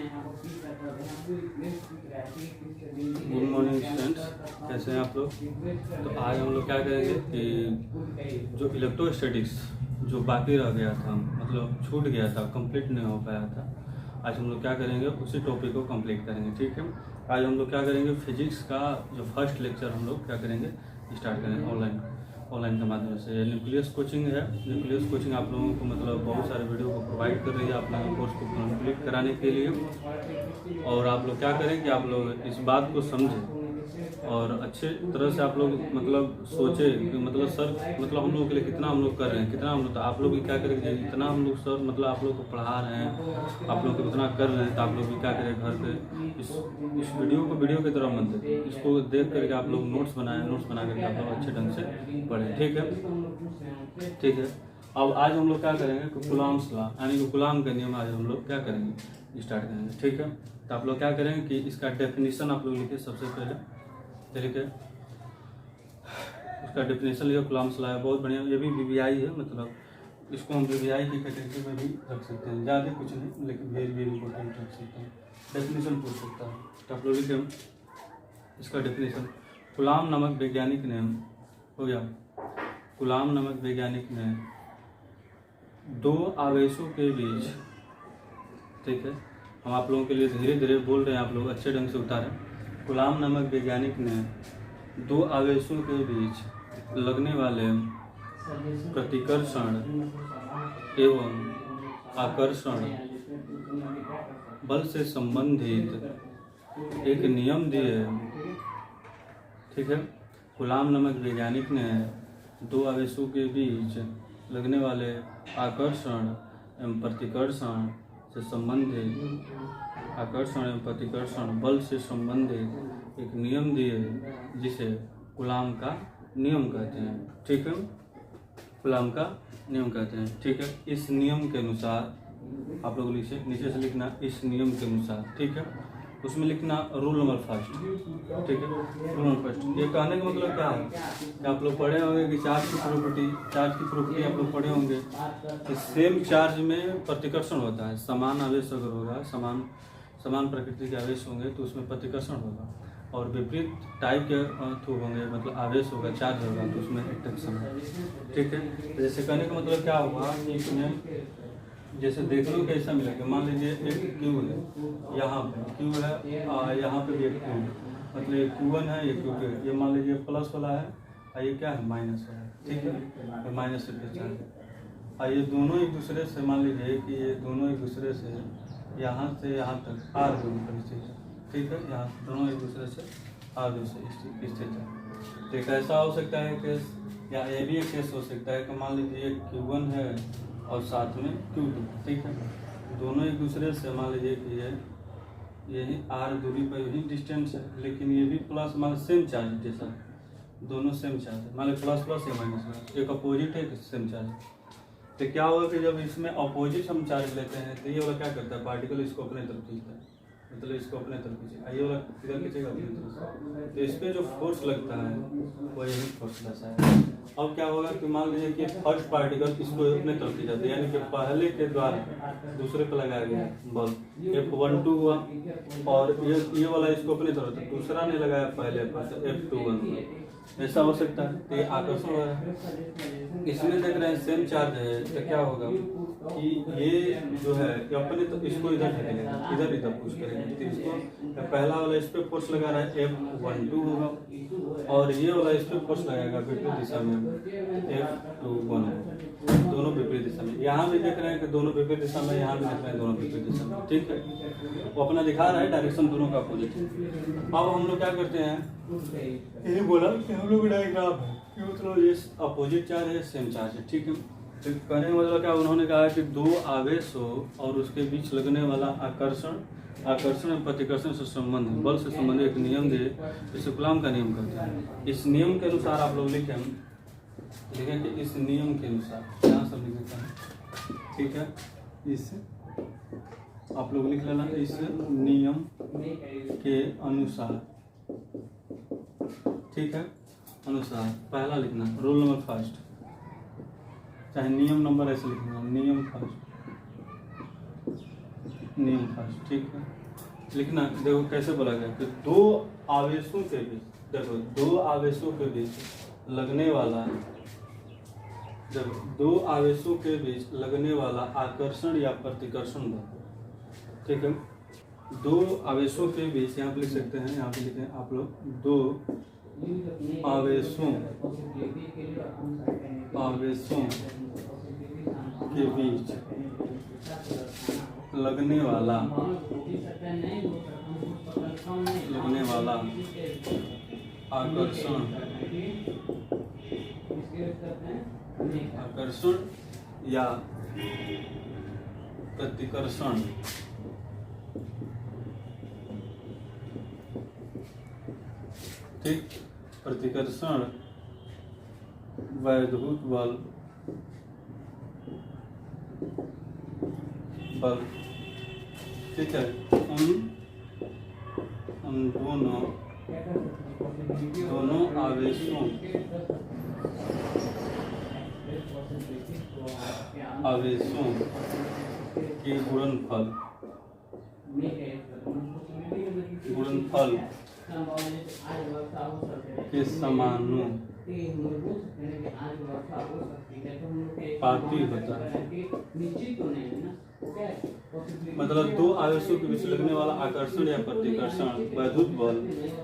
Good morning students, कैसे हैं आप लोग। तो आज हम लोग क्या करेंगे कि जो इलेक्ट्रोस्टैटिक्स जो बाकी रह गया था, मतलब छूट गया था, कंप्लीट नहीं हो पाया था, आज हम लोग क्या करेंगे उसी टॉपिक को कंप्लीट करेंगे। ठीक है, आज हम लोग क्या करेंगे फिजिक्स का जो फर्स्ट लेक्चर हम लोग क्या करेंगे स्टार्ट करेंगे ऑनलाइन के माध्यम से। न्यूक्लियस कोचिंग है। न्यूक्लियस कोचिंग आप लोगों को मतलब बहुत सारे वीडियो को प्रोवाइड कर रही है आप लोगों कोर्स को कंप्लीट कराने के लिए। और आप लोग क्या करें कि आप लोग इस बात को समझें और अच्छे तरह से आप लोग मतलब सोचे कि मतलब सर मतलब हम लोग के लिए कितना हम लोग कर रहे हैं, कितना हम लोग, तो आप लोग भी क्या करेंगे इतना हम लोग सर मतलब आप लोग को पढ़ा रहे हैं, आप लोग को इतना कर रहे हैं, तो आप लोग भी क्या करें घर पे इस वीडियो को वीडियो की तरह मत देखें, इसको देख करके आप लोग नोट्स बनाएं, नोट्स बना करके आप लोग अच्छे ढंग से पढ़ें। ठीक है। अब आज हम लोग क्या करेंगे कि कुलाम्स लॉ यानी कि कुलाम का नियम आज हम लोग क्या करेंगे स्टार्ट करेंगे। ठीक है, तो आप लोग क्या करेंगे कि इसका डेफिनेशन आप लोग लिखिए सबसे पहले। देखिए इसका डेफिनेशन लिखिए, कुलाम्स लॉ है, बहुत बढ़िया। ये भी वीवीआई है, मतलब इसको हम वीवीआई की कैटेगरी में भी रख सकते हैं, ज़्यादा कुछ नहीं लेकिन वेरी इंपॉर्टेंट रख सकते हैं। डेफिनेशन पूछ सकता है, तो आप लोग लिखें इसका डेफिनेशन। कुलाम नामक वैज्ञानिक ने, हो गया, कुलाम नामक वैज्ञानिक ने दो आवेशों के बीच, ठीक है, हम आप लोगों के लिए धीरे धीरे बोल रहे हैं, आप लोग अच्छे ढंग से उतारें। कुलाम नामक वैज्ञानिक ने दो आवेशों के बीच लगने वाले प्रतिकर्षण एवं आकर्षण बल से संबंधित एक नियम दिए। ठीक है, कुलाम नामक वैज्ञानिक ने दो आवेशों के बीच लगने वाले आकर्षण एवं प्रतिकर्षण से संबंधित आकर्षण एवं प्रतिकर्षण बल से संबंधित एक नियम दिए जिसे कुलाम का नियम कहते हैं। ठीक है, कुलाम का नियम कहते हैं। ठीक है, इस नियम के अनुसार आप लोग नीचे से लिखना इस नियम के अनुसार। ठीक है, उसमें लिखना रूल नंबर फर्स्ट। ठीक है, रूल नंबर फर्स्ट। ये कहने का मतलब क्या है कि आप लोग पढ़े होंगे कि चार्ज की प्रॉपर्टी आप लोग पढ़े होंगे कि सेम चार्ज में प्रतिकर्षण होता है। समान आवेश अगर होगा, समान प्रकृति के आवेश होंगे तो उसमें प्रतिकर्षण होगा, और विपरीत टाइप के थ्रू होंगे मतलब आवेश होगा, चार्ज होगा, तो उसमें एट्रैक्शन है। ठीक है, जैसे कहने का मतलब क्या होगा कि इसमें जैसे देख लो कैसा मिलेगा, मान लीजिए एक क्यू है, यहाँ पे क्यू है, यहाँ पे भी एक क्यू, मतलब ये Q1 है, ये Q2 है, ये मान लीजिए प्लस वाला है और ये क्या है माइनस वाला है। ठीक है, ये माइनस से चार्ज है, और ये दोनों एक दूसरे से, मान लीजिए कि ये दोनों एक दूसरे से यहाँ से यहाँ तक आर दूरी पर स्थित है। ठीक है, यहाँ दोनों एक दूसरे से आर दूरी से स्थित है। तो कैसा हो सकता है केस, या ये भी एक केस हो सकता है कि मान लीजिए Q1 है और साथ में Q2। ठीक है, दोनों एक दूसरे से, मान लीजिए कि यही आर दूरी पर यही डिस्टेंस है, लेकिन ये भी प्लस मान सेम चार्ज जैसा, दोनों सेम चार्ज है, मान लीजिए प्लस प्लस या माइनस, एक अपोजिट है, एक सेम चार्ज। तो क्या होगा कि जब इसमें अपोजिट हम चार्ज लेते हैं तो ये वाला क्या करता है, पार्टिकल इसको अपने तरफ खींचता है, मतलब इसको अपने तरफ खींचे, ये वाला इधर खींचेगा अपनी तरफ से, तो इस पर जो फोर्स लगता है वो यही फोर्स दर्शाता है। अब क्या होगा कि मान लीजिए कि फर्स्ट पार्टिकल इसको अपने तरफ खींचाते हैं, यानी कि पहले के द्वारा दूसरे पर लगाया गया बल F12 हुआ, और ये वाला इसको अपने तरफ, दूसरा ने लगाया पहले पर, F21, ऐसा हो सकता है। तो ये आकर्षण हो रहा है, इसमें देख रहे हैं सेम चार्ज है, तो क्या होगा कि ये जो है अपने तो इसको इधर ढकेलेगा, इधर पुश करेगा, तो इसको पहला वाला इस पे फोर्स लगा रहा है F12 होगा, और ये वाला इस पे फोर्स लगाएगा विपरीत दिशा में F21, दोनों विपरीत दिशा में। यहाँ भी देख रहे हैं कि दोनों विपरीत दिशा में, यहाँ भी देख रहे हैं दोनों विपरीत दिशा में। ठीक है, वो अपना दिखा रहा है डायरेक्शन दोनों का अपोजिट है। अब हम लोग क्या करते हैं, यही बोला कि हम लोग डायग्राम है कि मतलब ये अपोजिट चार्ज है, सेम चार्ज है। ठीक है, तो कहने का मतलब क्या, उन्होंने कहा कि दो आवेश हो और उसके बीच लगने वाला आकर्षण और प्रतिकर्षण से संबंध बल से संबंधित एक नियम दे, जिसे कुलाम का नियम कहते हैं। इस नियम के अनुसार आप लोग लिखें कि इस नियम के अनुसार यहाँ सब लिखते हैं। ठीक है, इस आप लोग लिख लेना, इस नियम के अनुसार। ठीक है, अनुसार पहला लिखना रूल नंबर फर्स्ट, चाहे नियम नंबर ऐसे लिखना, नियम फर्स्ट, नियम फर्स्ट, ठीक है। लिखना, देखो कैसे बोला गया कि दो आवेशों के बीच, देखो दो आवेशों के बीच लगने वाला, देखो दो आवेशों के बीच लगने वाला आकर्षण या प्रतिकर्षण बल, ठीक है। दो आवेशों के बीच, यहाँ पे लिख सकते हैं, यहाँ पे लिखें आप लोग, दो आवेशों के बीच लगने वाला आकर्षण या प्रतिकर्षण, ठीक। प्रतिकर्षण वैद्युत बल ठीक है, उन दोनों आवेशों के गुणनफल के समानुपाती होता है। मतलब दो आवेशों के बीच लगने वाला आकर्षण या प्रतिकर्षण वैद्युत बल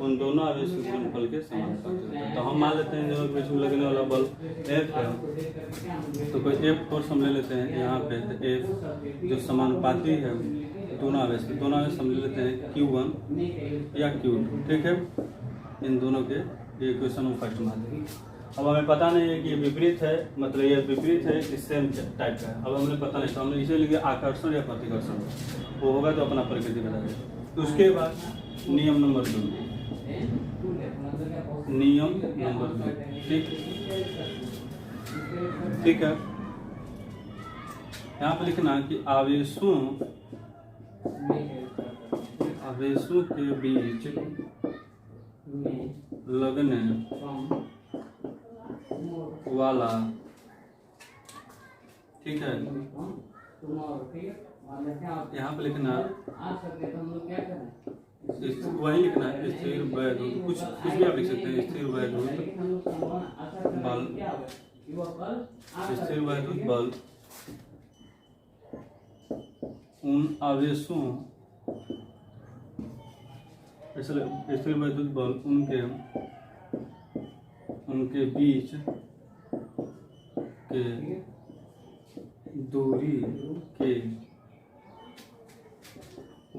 उन दोनों आवेशों के गुणनफल के समानुपाती होता है। तो हम मान लेते हैं दोनों के बीच में लगने वाला बल F है, तो कोई F फोर्स हम ले लेते हैं यहाँ पे, F जो समानुपाती है दोनों आवेश के, दोनों आवेश हम ले लेते हैं Q1 या Q2, ठीक है। इन दोनों के ये इक्वेशन फर्स्ट मान लेंगे। अब हमें पता नहीं है कि ये विपरीत है, मतलब ये विपरीत है कि सेम टाइप का है, अब हमें पता नहीं, तो हमने इसे लिखा आकर्षण या प्रतिकर्षण, वो होगा तो अपना प्रकृति बता देगा। तो उसके बाद नियम नंबर 2, नियम नंबर 2, ठीक है। यहाँ पे लिखना कि आवेशों के बीच लगने वाला, ठीक है। यहाँ पे लिखना वही लिखना है, स्थिर वैद्युत, कुछ भी आप लिख सकते हैं, स्थिर वैद्युत बल, स्थिर वैद्युत बल उन आवेशों, स्थिर वैद्युत बल उनके बीच के दूरी के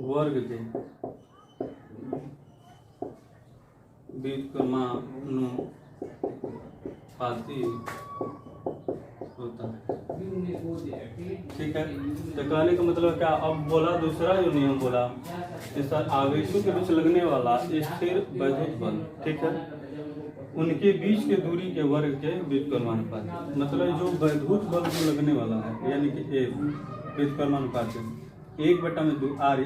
वर्ग के व्युत्क्रमानुपाती होता है, ठीक है। तो कहने का मतलब क्या, अब बोला दूसरा जो नियम बोला, इस आवेशों के बीच लगने वाला स्थिर वैद्युत बल, ठीक है, उनके बीच के दूरी के वर्ग के व्युत्क्रमानुपाती, मतलब जो वैद्युत बल जो लगने वाला है, यानी कि F व्युत्क्रमानुपाती 1/2 R,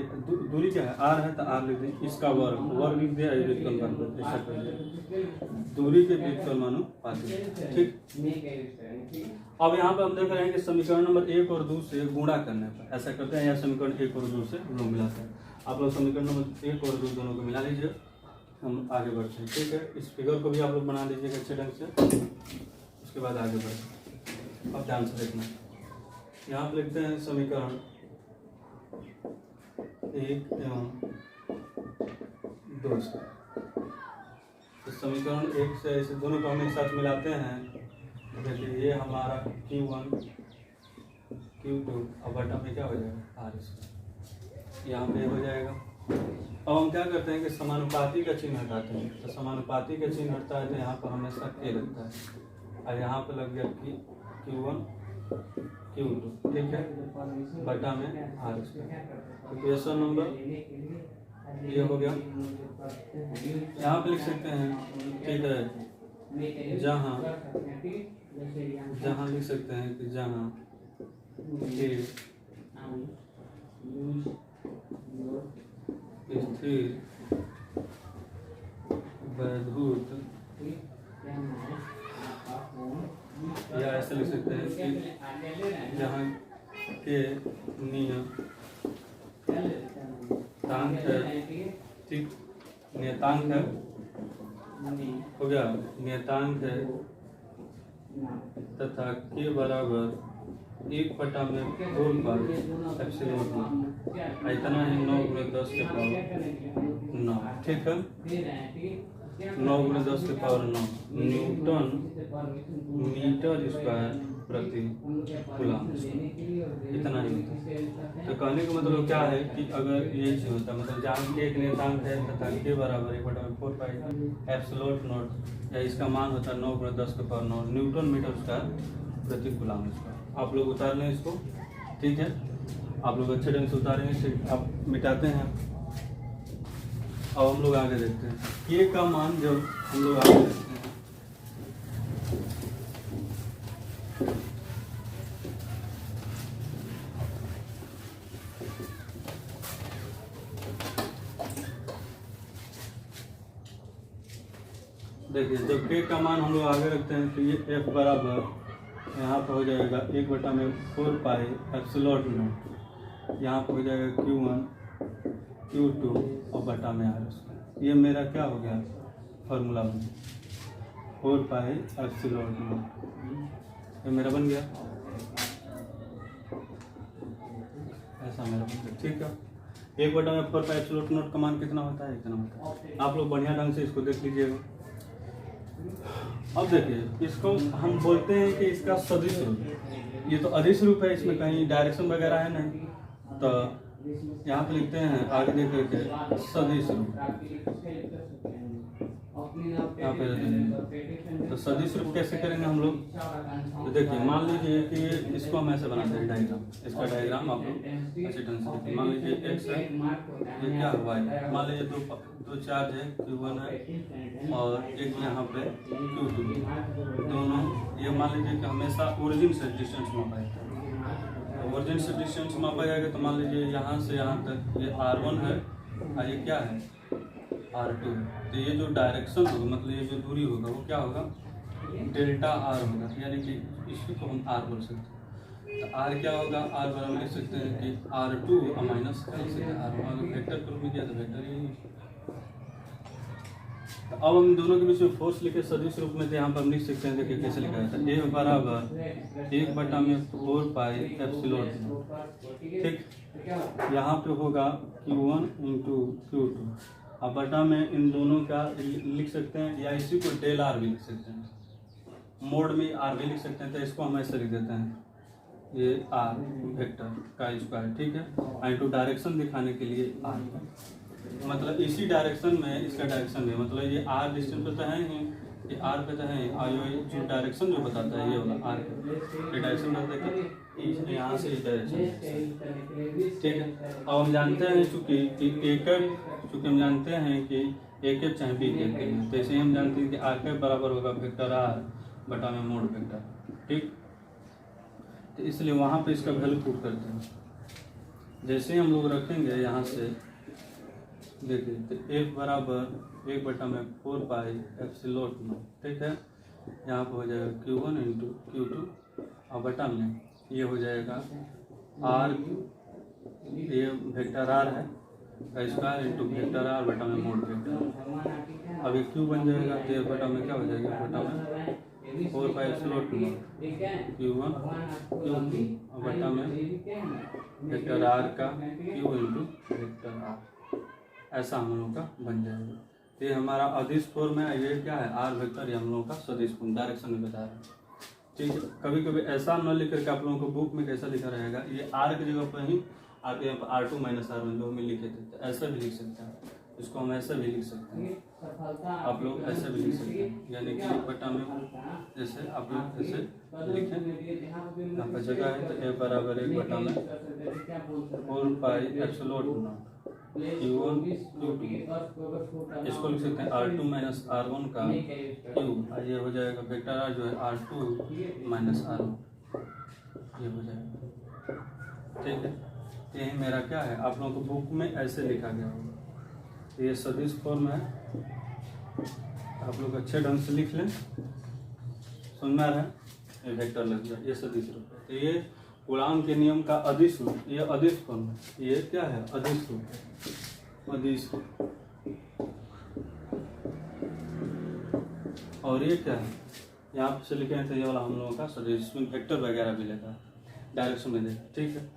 दूरी क्या है, R है तो R लिख दें, इसका वर्ग लिख दिया, व्युत्क्रमानुपाती, ऐसा कर दिया, दूरी के व्युत्क्रमानुपाती, ठीक। अब यहाँ पे हम देख रहे हैं कि समीकरण नंबर 1 और 2 से गुणा करने पर ऐसा करते हैं, या समीकरण 1 और 2 से हम लोग मिलाते हैं। आप लोग समीकरण नंबर 1 और 2 दोनों को मिला लीजिए, हम आगे बढ़ते हैं, ठीक है। इस फिगर को भी आप लोग बना लीजिएगा अच्छे ढंग से, उसके बाद आगे बढ़ते। अब ध्यान से देखना, यहाँ पे लिखते हैं समीकरण 1 एवं 2 से, तो समीकरण 1 से ऐसे दोनों को हम एक साथ मिलाते हैं। देखिए ये हमारा Q1 Q2, अब बटा में क्या हो जाएगा R, यहाँ पे हो जाएगा। अब हम क्या करते हैं कि समानुपाती का चिन्ह हटाते हैं, तो समानुपाती का चिन्ह हटता है तो यहाँ पर हमेशा K लगता है, और यहाँ पर लग गया Q1 Q2, ठीक है, बटा में R। इक्वेशन नंबर ये हो गया, यहाँ पे लिख सकते हैं, ठीक है, जहाँ लिख सकते हैं कि जहाँ K स्थिर वैद्युत, या ऐसे लिख सकते हैं कि जहाँ के नियम नियतांक है, ठीक, नियतांक है, हो गया, नियतांक है तथा के बराबर 1/4 एप्सिलॉन नॉट, इतना ही 9 × 10 के पावर 9, ठीक है, 9 × 10 के पावर 9 न्यूटन मीटर स्क्वायर प्रति कूलम, इतना ही होता है। तो कहने का मतलब क्या है कि अगर ये चीज होता है, मतलब जहाँ के एक नियतांक है तथा के बराबर 1/4 पाई एप्सिलॉन नॉट, या इसका मान होता है 9 × 10 के पावर 9 न्यूटन मीटर स्क्वायर प्रति कूलम स्क्वायर। आप लोग उतार लें इसको, ठीक है, आप लोग अच्छे ढंग से उतारेंगे, ठीक, आप मिटाते हैं। अब हम लोग आगे देखते हैं के का मान, जब हम लोग आगे देखते हैं देखिए, जब के का मान हम लोग आगे रखते हैं तो ये f बराबर यहाँ पर हो जाएगा 1/4 पाई एप्सिलॉन नॉट, यहाँ पर हो जाएगा Q1 Q2 और बटा में R। ये मेरा क्या हो गया फॉर्मूला बन 4 पाई एप्सिलॉन नॉट, ये मेरा बन गया, ऐसा मेरा बन गया, ठीक है। 1/4 पाई एप्सिलॉन नॉट का मान कितना होता है, इतना होता है। आप लोग बढ़िया ढंग से इसको देख लीजिएगा। अब देखिए, इसको हम बोलते हैं कि इसका सदिश रूप, ये तो अदिश रूप है, इसमें कहीं डायरेक्शन वगैरह है नहीं, तो यहाँ पे लिखते हैं आगे देख करके सदिश रूप, यहाँ पे तो सदिश रूप कैसे करेंगे हम लोग। तो देखिए, मान लीजिए कि इसको हम ऐसे बनाते हैं डायग्राम, इसका डायग्राम आप लोग अच्छे ढंग से देखिए। मान लीजिए x है, ये क्या हुआ है, मान लीजिए दो चार्ज है, Q1 है और एक यहाँ पे Q2, दोनों ये मान लीजिए कि हमेशा ओरिजिन से डिस्टेंस मापा जाता है। तो ओरिजिन से डिस्टेंस मापा जाएगा तो मान लीजिए यहाँ से यहाँ तक ये R1 है और ये क्या है R2। तो ये जो डायरेक्शन होगा, मतलब ये जो दूरी होगा वो क्या होगा डेल्टा R होगा, यानी कि इसी को हम R बोल सकते हैं। तो R क्या होगा, R बराबर लिख सकते हैं कि R2 और माइनस कर सकते हैं R1, वेक्टर के रूप में किया तो वेक्टर ही। तो अब हम दोनों के बीच में फोर्स लिखे सदिश रूप में, तो यहाँ पर हम लिख सकते हैं, देखिए कैसे लिखा जाता है, A बराबर 1/4 पाई एप्सिलॉन, ठीक, यहाँ पे होगा Q1 × Q2 और बटा में इन दोनों का लिख सकते हैं, या इसी को डेल R भी लिख सकते हैं, मोड में R भी लिख सकते हैं। तो इसको हम ऐसे लिख देते हैं, ये R वेक्टर का स्क्वायर, ठीक है, इंटू डायरेक्शन दिखाने के लिए R, मतलब इसी डायरेक्शन में इसका डायरेक्शन है, मतलब ये R डिस्टेंस पे तो है ही, ये R पे तो है, और जो डायरेक्शन जो बताता है ये होगा R का, ये डायरेक्शन बताता है कि यहाँ से इस डायरेक्शन, ठीक है। अब हम जानते हैं चूँकि हम जानते हैं कि एक चाहे बी के लिए, तो ऐसे ही हम जानते हैं कि R के बराबर होगा वेक्टर R बटा में मोड वेक्टर, ठीक। तो इसलिए वहाँ पे इसका वैल्यू पुट करते हैं। जैसे ही हम लोग रखेंगे यहाँ से, देखिए, तो F बराबर 1/4 पाई एप्सिलॉन नॉट, ठीक है, यहाँ पर हो जाएगा Q1 × Q2 और बटा में ये हो जाएगा R, ये वेक्टर R है का स्क्वायर इंटू वेक्टर R बटा में मोड वेक्टर। अब ये Q बन जाएगा, तो ये बटा में क्या हो जाएगा, बटा में 4 pi epsilon not Q1 Q2 और बटा में वेक्टर R का Q इंटू वेक्टर R, ऐसा हम लोगों का बन जाएगा। तो ये हमारा अदिश फॉर्म है, ये क्या है R वेक्टर, ये हम लोगों का सदिश फॉर्म डायरेक्शन में बता रहा है, ठीक है। कभी कभी ऐसा न लिख करके आप लोगों को बुक में कैसा लिखा रहेगा, ये R की जगह पर ही आपके यहाँ पर R2 - R1 जो हमें लिखे थे, तो ऐसा भी लिख सकते हैं, इसको हम ऐसा भी लिख सकते हैं, आप लोग ऐसे भी लिख सकते हैं, यानी कि बटा में जैसे आप लोग ऐसे लिखें, यहाँ पर जगह है, तो A बराबर 1/4 pi epsilon not Q1 Q2, इसको लिख सकते हैं R2 - R1 का Q, ये हो जाएगा वेक्टर R जो है R2 - R1, ये हो जाएगा, ठीक है। यही मेरा क्या है, आप लोगों को बुक में ऐसे लिखा गया होगा, ये सदिश फॉर्म है, आप लोग अच्छे ढंग से लिख लें, सुन में आ रहा है, ये वेक्टर लग गया, ये सदिश रूप है। तो ये कूलॉम के नियम का अदिश रूप, ये अदिश फॉर्म है, ये क्या है अदिश रूप है। अदिश। और ये क्या है, यहाँ पे से लिखे हैं तो ये वाला हम लोगों का सदिश, इसमें वेक्टर वगैरह भी लेता है, डायरेक्शन में देता है, ठीक है।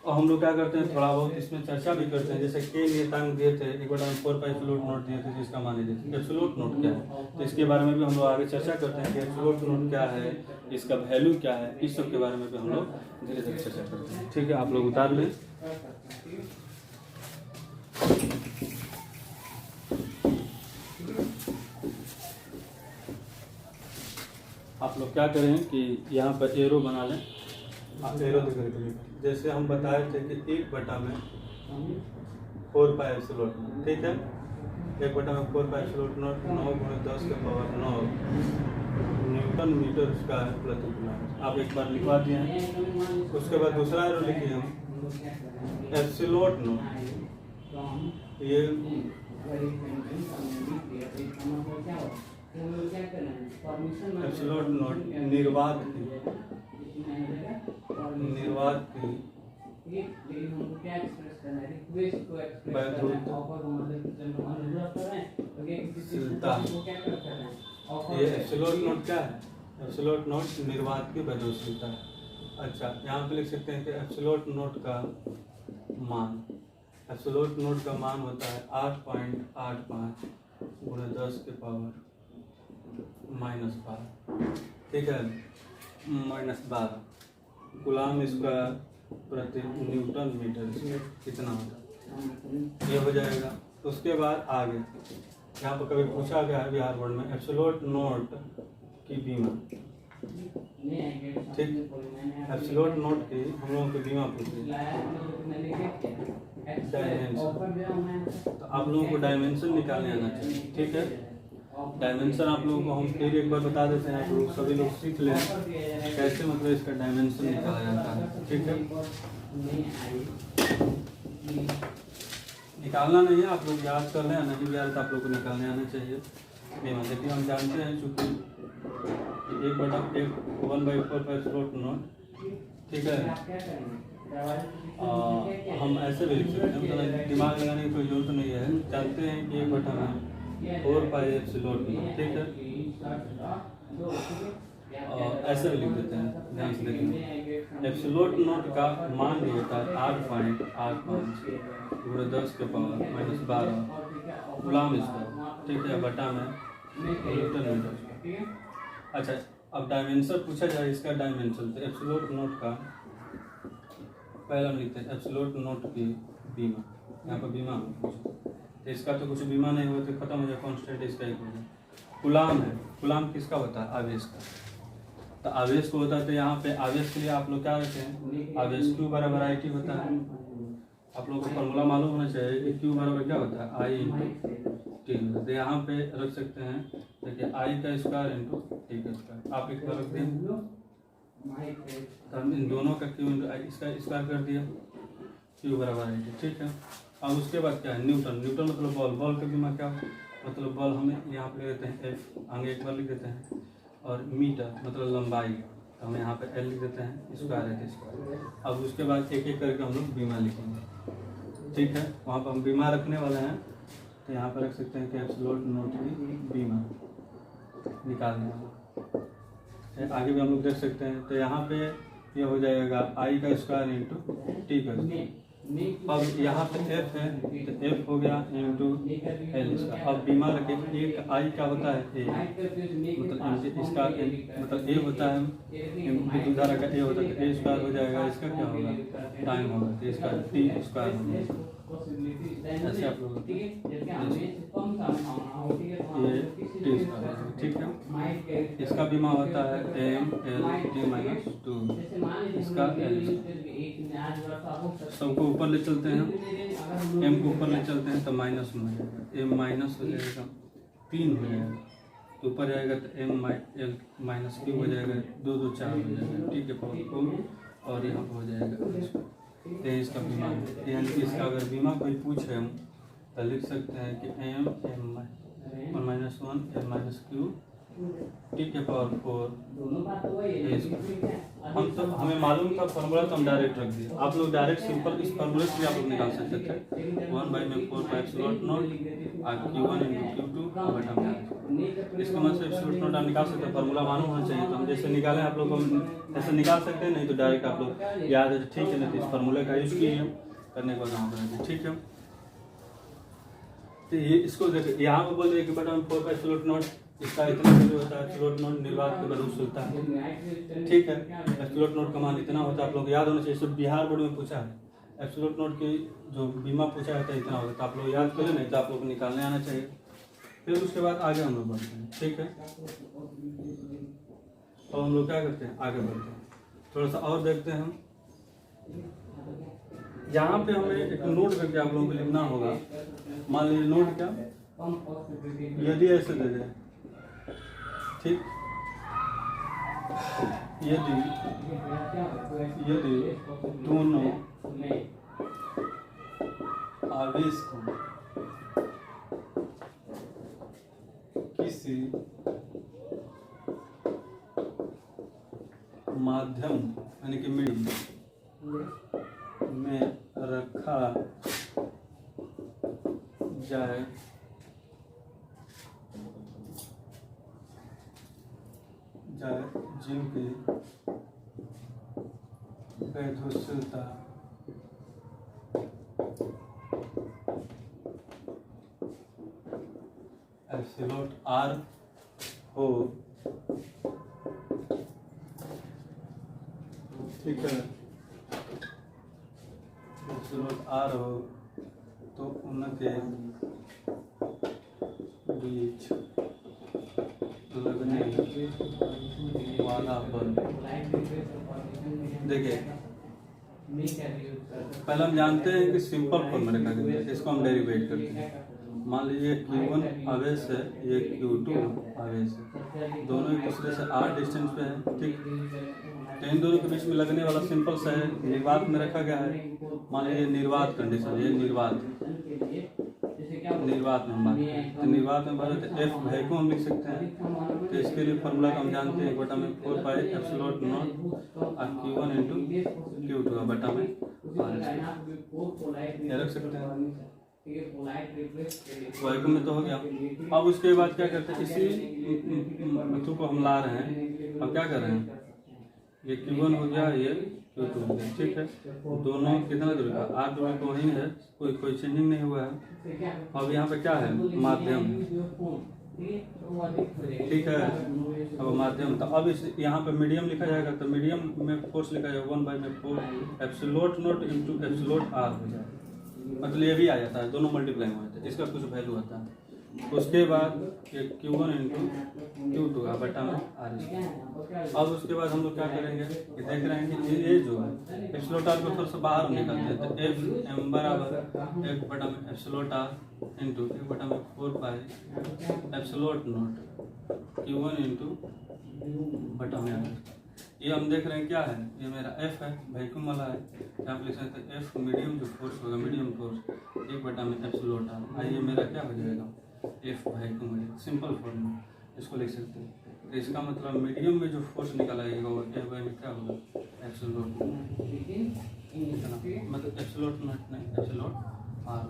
और हम लोग क्या करते हैं, थोड़ा बहुत इसमें चर्चा भी करते हैं। जैसे के नियतांक दिए थे, एक बार हम 4 पाई एब्सोल्यूट नोट दिए थे, जिसका मान लीजिए एब्सोल्यूट नोट क्या है, तो इसके बारे में भी हम लोग आगे चर्चा करते हैं कि एब्सोल्यूट नोट क्या है, इसका वैल्यू क्या है, इस सब के बारे में भी हम लोग धीरे धीरे चर्चा करते हैं, ठीक है। आप लोग उतार लें। आप लोग क्या करें कि यहाँ पर एरो बना लें। आप एरो दिखा दीजिए। जैसे हम बताए थे कि 1 में 4 पाई एब्सोल्यूट नोट, ठीक है। 1 में 4 पाई एब्सोल्यूट नोट 9 × 10 के पावर 9 न्यूटन मीटर स्क्वायर प्रति किलोमीटर। आप एक बार लिखवा दिए हैं। उसके बाद दूसरा एरो लिखिए हम एब्सोल्यूट नोट, ये एब्सोल्यूट नोट निर्वात की वैधता। ये एब्सोल्यूट नोट क्या है, एब्सोल्यूट नोट निर्वात की वैधता है। अच्छा, यहाँ पे लिख सकते हैं कि एब्सोल्यूट नोट का मान, एब्सोल्यूट नोट का मान होता है 8.85 × 10 के पावर -12, ठीक है, -12 गुलाम स्क्वायर प्रति न्यूटन मीटर कितना होता है, ये हो जाएगा। उसके बाद आगे यहाँ पर कभी पूछा गया है बिहार बोर्ड में एब्सोल्यूट नोट की बीमा, ठीक, एब्सोल्यूट नोट की हम लोगों की बीमा पूछी डायमेंशन, तो आप लोगों को डायमेंशन निकालने आना चाहिए, ठीक है। डायमेंशन आप लोगों को हम फिर एक बार बता देते हैं, आप लोग सभी लोग सीख लें कैसे मतलब इसका डायमेंशन निकाला जाता है, ठीक है। निकालना नहीं है, आप लोग याद कर लें, नहीं भी याद तो आप लोग को निकालने आना चाहिए। बीमा देखिए हम जानते हैं चूँकि 1/4 पाई एब्सोल्यूट नोट, ठीक है। हम ऐसे भी लिख सकते हैं, मतलब दिमाग लगाने की कोई जरूरत नहीं है। जानते हैं कि 1 में 4 पाई एब्सोल्यूट नोट, ठीक है। और ऐसे भी लिख देते हैं, ध्यान से देखें। एब्सोल्यूट नोट का मान दिया होता है 8.85 × 10 के पावर -12 गुलाम स्क्वायर, ठीक है, बटा में न्यूटन मीटर। अच्छा, अब डायमेंशन पूछा जाए, इसका डायमेंशन तो एब्सोल्यूट नोट का पहला हम लिखते हैं एब्सोल्यूट नोट की बीमा, यहाँ पर बीमा तो इसका तो कुछ बीमा नहीं हुआ तो खत्म हो जाए, कॉन्स्टेंट इसका ही होगा। गुलाम है, गुलाम किसका होता है, आवेश का, तो आवेश को होता है, तो यहाँ पे आवेश के लिए आप लोग क्या रखते हैं, आवेश Q बराबर IT होता है। आप लोगों को फॉर्मूला मालूम होना चाहिए कि Q बराबर क्या होता है, I × T, तो यहाँ पे रख सकते हैं, देखिए I का स्क्वायर × T का स्क्वायर, आप एक बार रख दें, तो हम इन दोनों का Q × I इसका स्क्वायर कर दिया, Q बराबर IT, ठीक है। अब उसके बाद क्या है, न्यूटन, न्यूटन मतलब बॉल, बॉल का बीमा क्या मतलब बॉल हमें यहाँ पे लिख देते हैं F, आगे एक बार लिख देते हैं, और मीटर मतलब लंबाई, तो हम यहाँ पे L लिख देते हैं, स्क्वायर है तो स्क्वायर। अब उसके बाद एक एक करके हम लोग बीमा लिखेंगे, ठीक है। वहाँ पर हम बीमा रखने वाले हैं, तो यहाँ पर रख सकते हैं कि एब्सोल्यूट नोट की बीमा निकालने वाला। आगे भी हम लोग देख सकते हैं, तो यहाँ पे ये हो जाएगा I का स्क्वायर × T का स्क्वायर। अब यहाँ पे F है, तो F हो गया × L इसका। अब बीमा रखे, एक I क्या होता है, A, मतलब इसका मतलब A होता है, विद्युत धारा का A होता है, तो A स्क्वायर हो जाएगा, इसका क्या होगा, टाइम होगा, तो इसका T स्क्वायर होगा। ऐसे आप लोग ये T स्क्वायर, ठीक है। इसका बीमा होता है M/L/T-2, इसका L। सबको ऊपर ले चलते हैं, M को ऊपर ले चलते हैं तो माइनस में हो जाएगा, M माइनस हो जाएगा 3 हो जाएगा, तो ऊपर जाएगा तो M/L-Q हो जाएगा, 2 2 4 हो जाएगा, ठीक है, पावर 4, और यहाँ पर हो जाएगा तो इसका बीमा। यानी कि इसका अगर बीमा कोई पूछे तो लिख सकते हैं कि M/1 L-Q टी के पावर 4 हमें मालूम था फॉर्मूला, तो हम डायरेक्ट रख दिए। आप लोग डायरेक्ट सिंपल इस फॉर्मूले से भी आप लोग निकाल सकते थे 1/4 एप्सिलॉन नॉट Q1 × Q2 बटा में। इसका मतलब एप्सिलॉन नॉट आप निकाल सकते हैं, फॉर्मूला मालूम होना चाहिए। तो हम जैसे निकालें आप लोग को ऐसे निकाल सकते हैं, नहीं तो डायरेक्ट आप लोग याद है ठीक है, नहीं तो इस फॉर्मूले का यूज किए करने को काम करेंगे, ठीक है। तो ये इसको देखिए, यहाँ पर बोल दिए कि बटा में 4 का एप्सिलॉन नॉट, इसका इतना वैल्यू होता है एप्सिलॉन नॉट निर्वात के प्रदूषणता, ठीक है। एप्सिलॉन नॉट का मान इतना होता है, आप लोग याद होना चाहिए। सब बिहार बोर्ड में पूछा है, एप्सिलॉन नॉट की जो बीमा पूछा है इतना होगा, तो आप लोग याद करें, नहीं तो आप लोग को निकालने आना चाहिए। फिर उसके बाद आगे हम लोग बढ़ते हैं, ठीक है। और हम लोग क्या करते हैं, आगे बढ़ते हैं, थोड़ा सा और देखते हैं हम। यहाँ पे हमें एक नोट करके आप लोगों को लिखना होगा। मान लीजिए नोट क्या, यदि ऐसे दे दें, ठीक, यदि दोनों आवेश को किसी माध्यम यानी कि मीडियम में रखा जाए जिनकी वैधशीलता एप्सिलॉन R हो, ठीक है, एप्सिलॉन R हो, तो उनके बीच लगने वाला बल। देखिए पहले हम जानते हैं कि सिंपल फॉर्म में रखा गया है, इसको हम डेरिवेट करते हैं। मान लीजिए Q1 आवेश है, ये Q2 आवेश है, दोनों एक दूसरे से r डिस्टेंस पे है, ठीक। तो इन दोनों के बीच में लगने वाला सिंपल सा है, निर्वात में रखा गया है। मान लीजिए निर्वात कंडीशन, ये निर्वात में बात है, तो निर्वात में बात है, तो F वैक्यूम हम लिख सकते हैं। तो इसके लिए फॉर्मूला हम जानते हैं, बटा में 4 pi epsilon not Q1 × Q2 बटा में R रख सकते हैं। वैक्यूम में तो हो गया। अब उसके बाद क्या करते हैं, इसी वस्तु को हम ला रहे हैं, अब क्या कर रहे हैं, ये Q1 हो गया, ये Q2 हो गया, ठीक है। दोनों कितना दूरी का, R दूरी तो वही है, कोई चेंजिंग नहीं हुआ है। अब यहाँ पे क्या है, माध्यम, ठीक है। अब माध्यम, तो अब इस यहाँ पे मीडियम लिखा जाएगा, तो मीडियम में फोर्स लिखा जाएगा 1/4 एप्सिलॉन नॉट × एप्सिलॉन R हो जाएगा, मतलब ये भी आ जाता है, दोनों मल्टीप्लाई हो जाता है, इसका कुछ वैल्यू आता है। उसके बाद ये Q1 × Q2 का बटा में R। अब उसके बाद हम लोग क्या करेंगे, ये देख रहे हैं कि ये जो है एप्सिलॉन R को थोड़ा सा बाहर निकालते हैं, तो Fm बराबर 1/एप्सिलॉन R × 1/4 pi epsilon not Q1 × बटा में R। ये हम देख रहे हैं क्या है, ये मेरा F है, वैक्यूम वाला है, यहाँ पे लिख सकते हैं F मीडियम जो फोर्स होगा, मीडियम फोर्स 1/में एप्सिलॉन R। आइए मेरा क्या हो जाएगा, F वैक्यूम है, सिंपल फॉर्म में इसको लिख सकते हैं। तो इसका मतलब मीडियम में जो फोर्स निकला जाएगा वो F में क्या होगा, एप्सिलॉन, मतलब एप्सिलॉन नॉट नहीं, एप्सिलॉन R,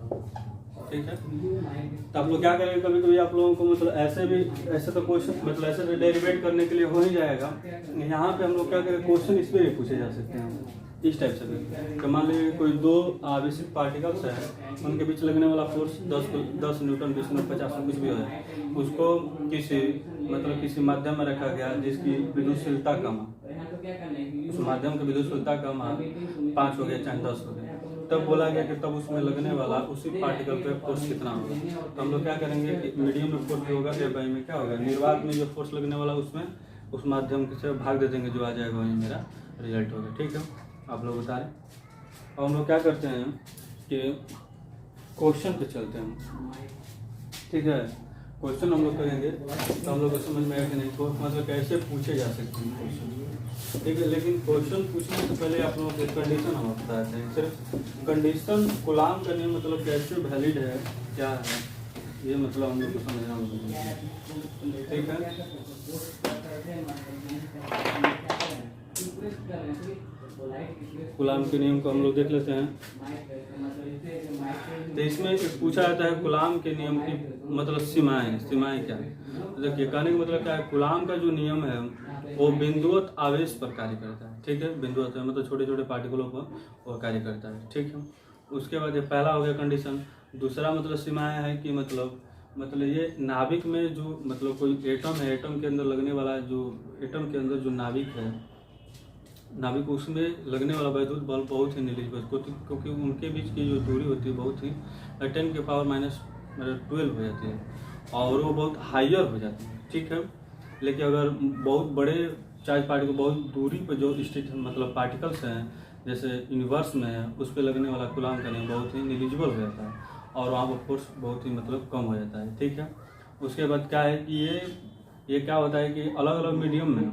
ठीक है। तो आप लोग क्या करेंगे, कभी कभी आप लोगों को मतलब ऐसे तो क्वेश्चन मतलब ऐसे तो डेरिवेट करने के लिए हो ही जाएगा। यहाँ पे हम लोग क्या करें, क्वेश्चन इस पर भी पूछे जा सकते हैं इस टाइप से। तो मान लीजिए कोई दो आवेशित पार्टिकल्स है, उनके बीच लगने वाला फोर्स 10 न्यूटन 20 न्यूटन 50 कुछ भी हो, उसको किसी माध्यम में रखा गया जिसकी विद्युतशीलता कम है, उस माध्यम की विद्युतशीलता कम है, 5 हो गया चाहे 10 हो गया, तब बोला गया कि तब उसमें लगने वाला उसी पार्टिकल पे फोर्स कितना होगा। तो हम लोग क्या करेंगे, मीडियम में फोर्स जो होगा F में क्या होगा, निर्वात में जो फोर्स लगने वाला उसमें उस माध्यम से भाग दे देंगे, जो आ जाएगा वही मेरा रिजल्ट होगा, ठीक है। आप लोग बता रहे। अब हम लोग क्या करते हैं कि क्वेश्चन पे चलते हैं, ठीक है। क्वेश्चन हम लोग करेंगे तो हम लोग को समझ में आएगा कि नहीं मतलब कैसे पूछे जा सकते हैं क्वेश्चन, ठीक है। लेकिन क्वेश्चन पूछने से पहले आप लोगों को कंडीशन हम बताते हैं। सिर्फ कंडीशन कूलाम का नियम मतलब कैसे वैलिड है क्या है, ये मतलब हम लोग को समझना होगा, ठीक है। कूलाम के नियम को हम लोग देख लेते हैं। तो इसमें पूछा जाता है कूलाम के नियम की मतलब सीमाएं क्या है। देखिए कहने का मतलब क्या है, कूलाम का जो नियम है वो बिंदुवत आवेश पर कार्य करता है, ठीक है। बिंदुवत मतलब छोटे छोटे पार्टिकलों पर वो कार्य करता है, ठीक है। उसके बाद ये पहला हो गया कंडीशन। दूसरा मतलब सीमाएं है कि मतलब ये नाभिक में जो मतलब कोई एटम है, एटम के अंदर लगने वाला जो एटम के अंदर जो नाभिक है, नाभिक उसमें लगने वाला वैद्युत बल बहुत ही निलिजिबल, क्योंकि उनके बीच की जो दूरी होती है बहुत ही 10 के पावर -12 हो जाती है और वो बहुत हाइयर हो जाती है, ठीक है। लेकिन अगर बहुत बड़े चार्ज पार्टिकल बहुत दूरी पर जो स्थित मतलब पार्टिकल्स हैं, जैसे यूनिवर्स में है, उस पर लगने वाला कूलाम का नियम बहुत ही निलिजिबल हो जाता है और वहाँ पर फोर्स बहुत ही मतलब कम हो जाता है, ठीक है। उसके बाद क्या है कि ये क्या होता है कि अलग अलग मीडियम में,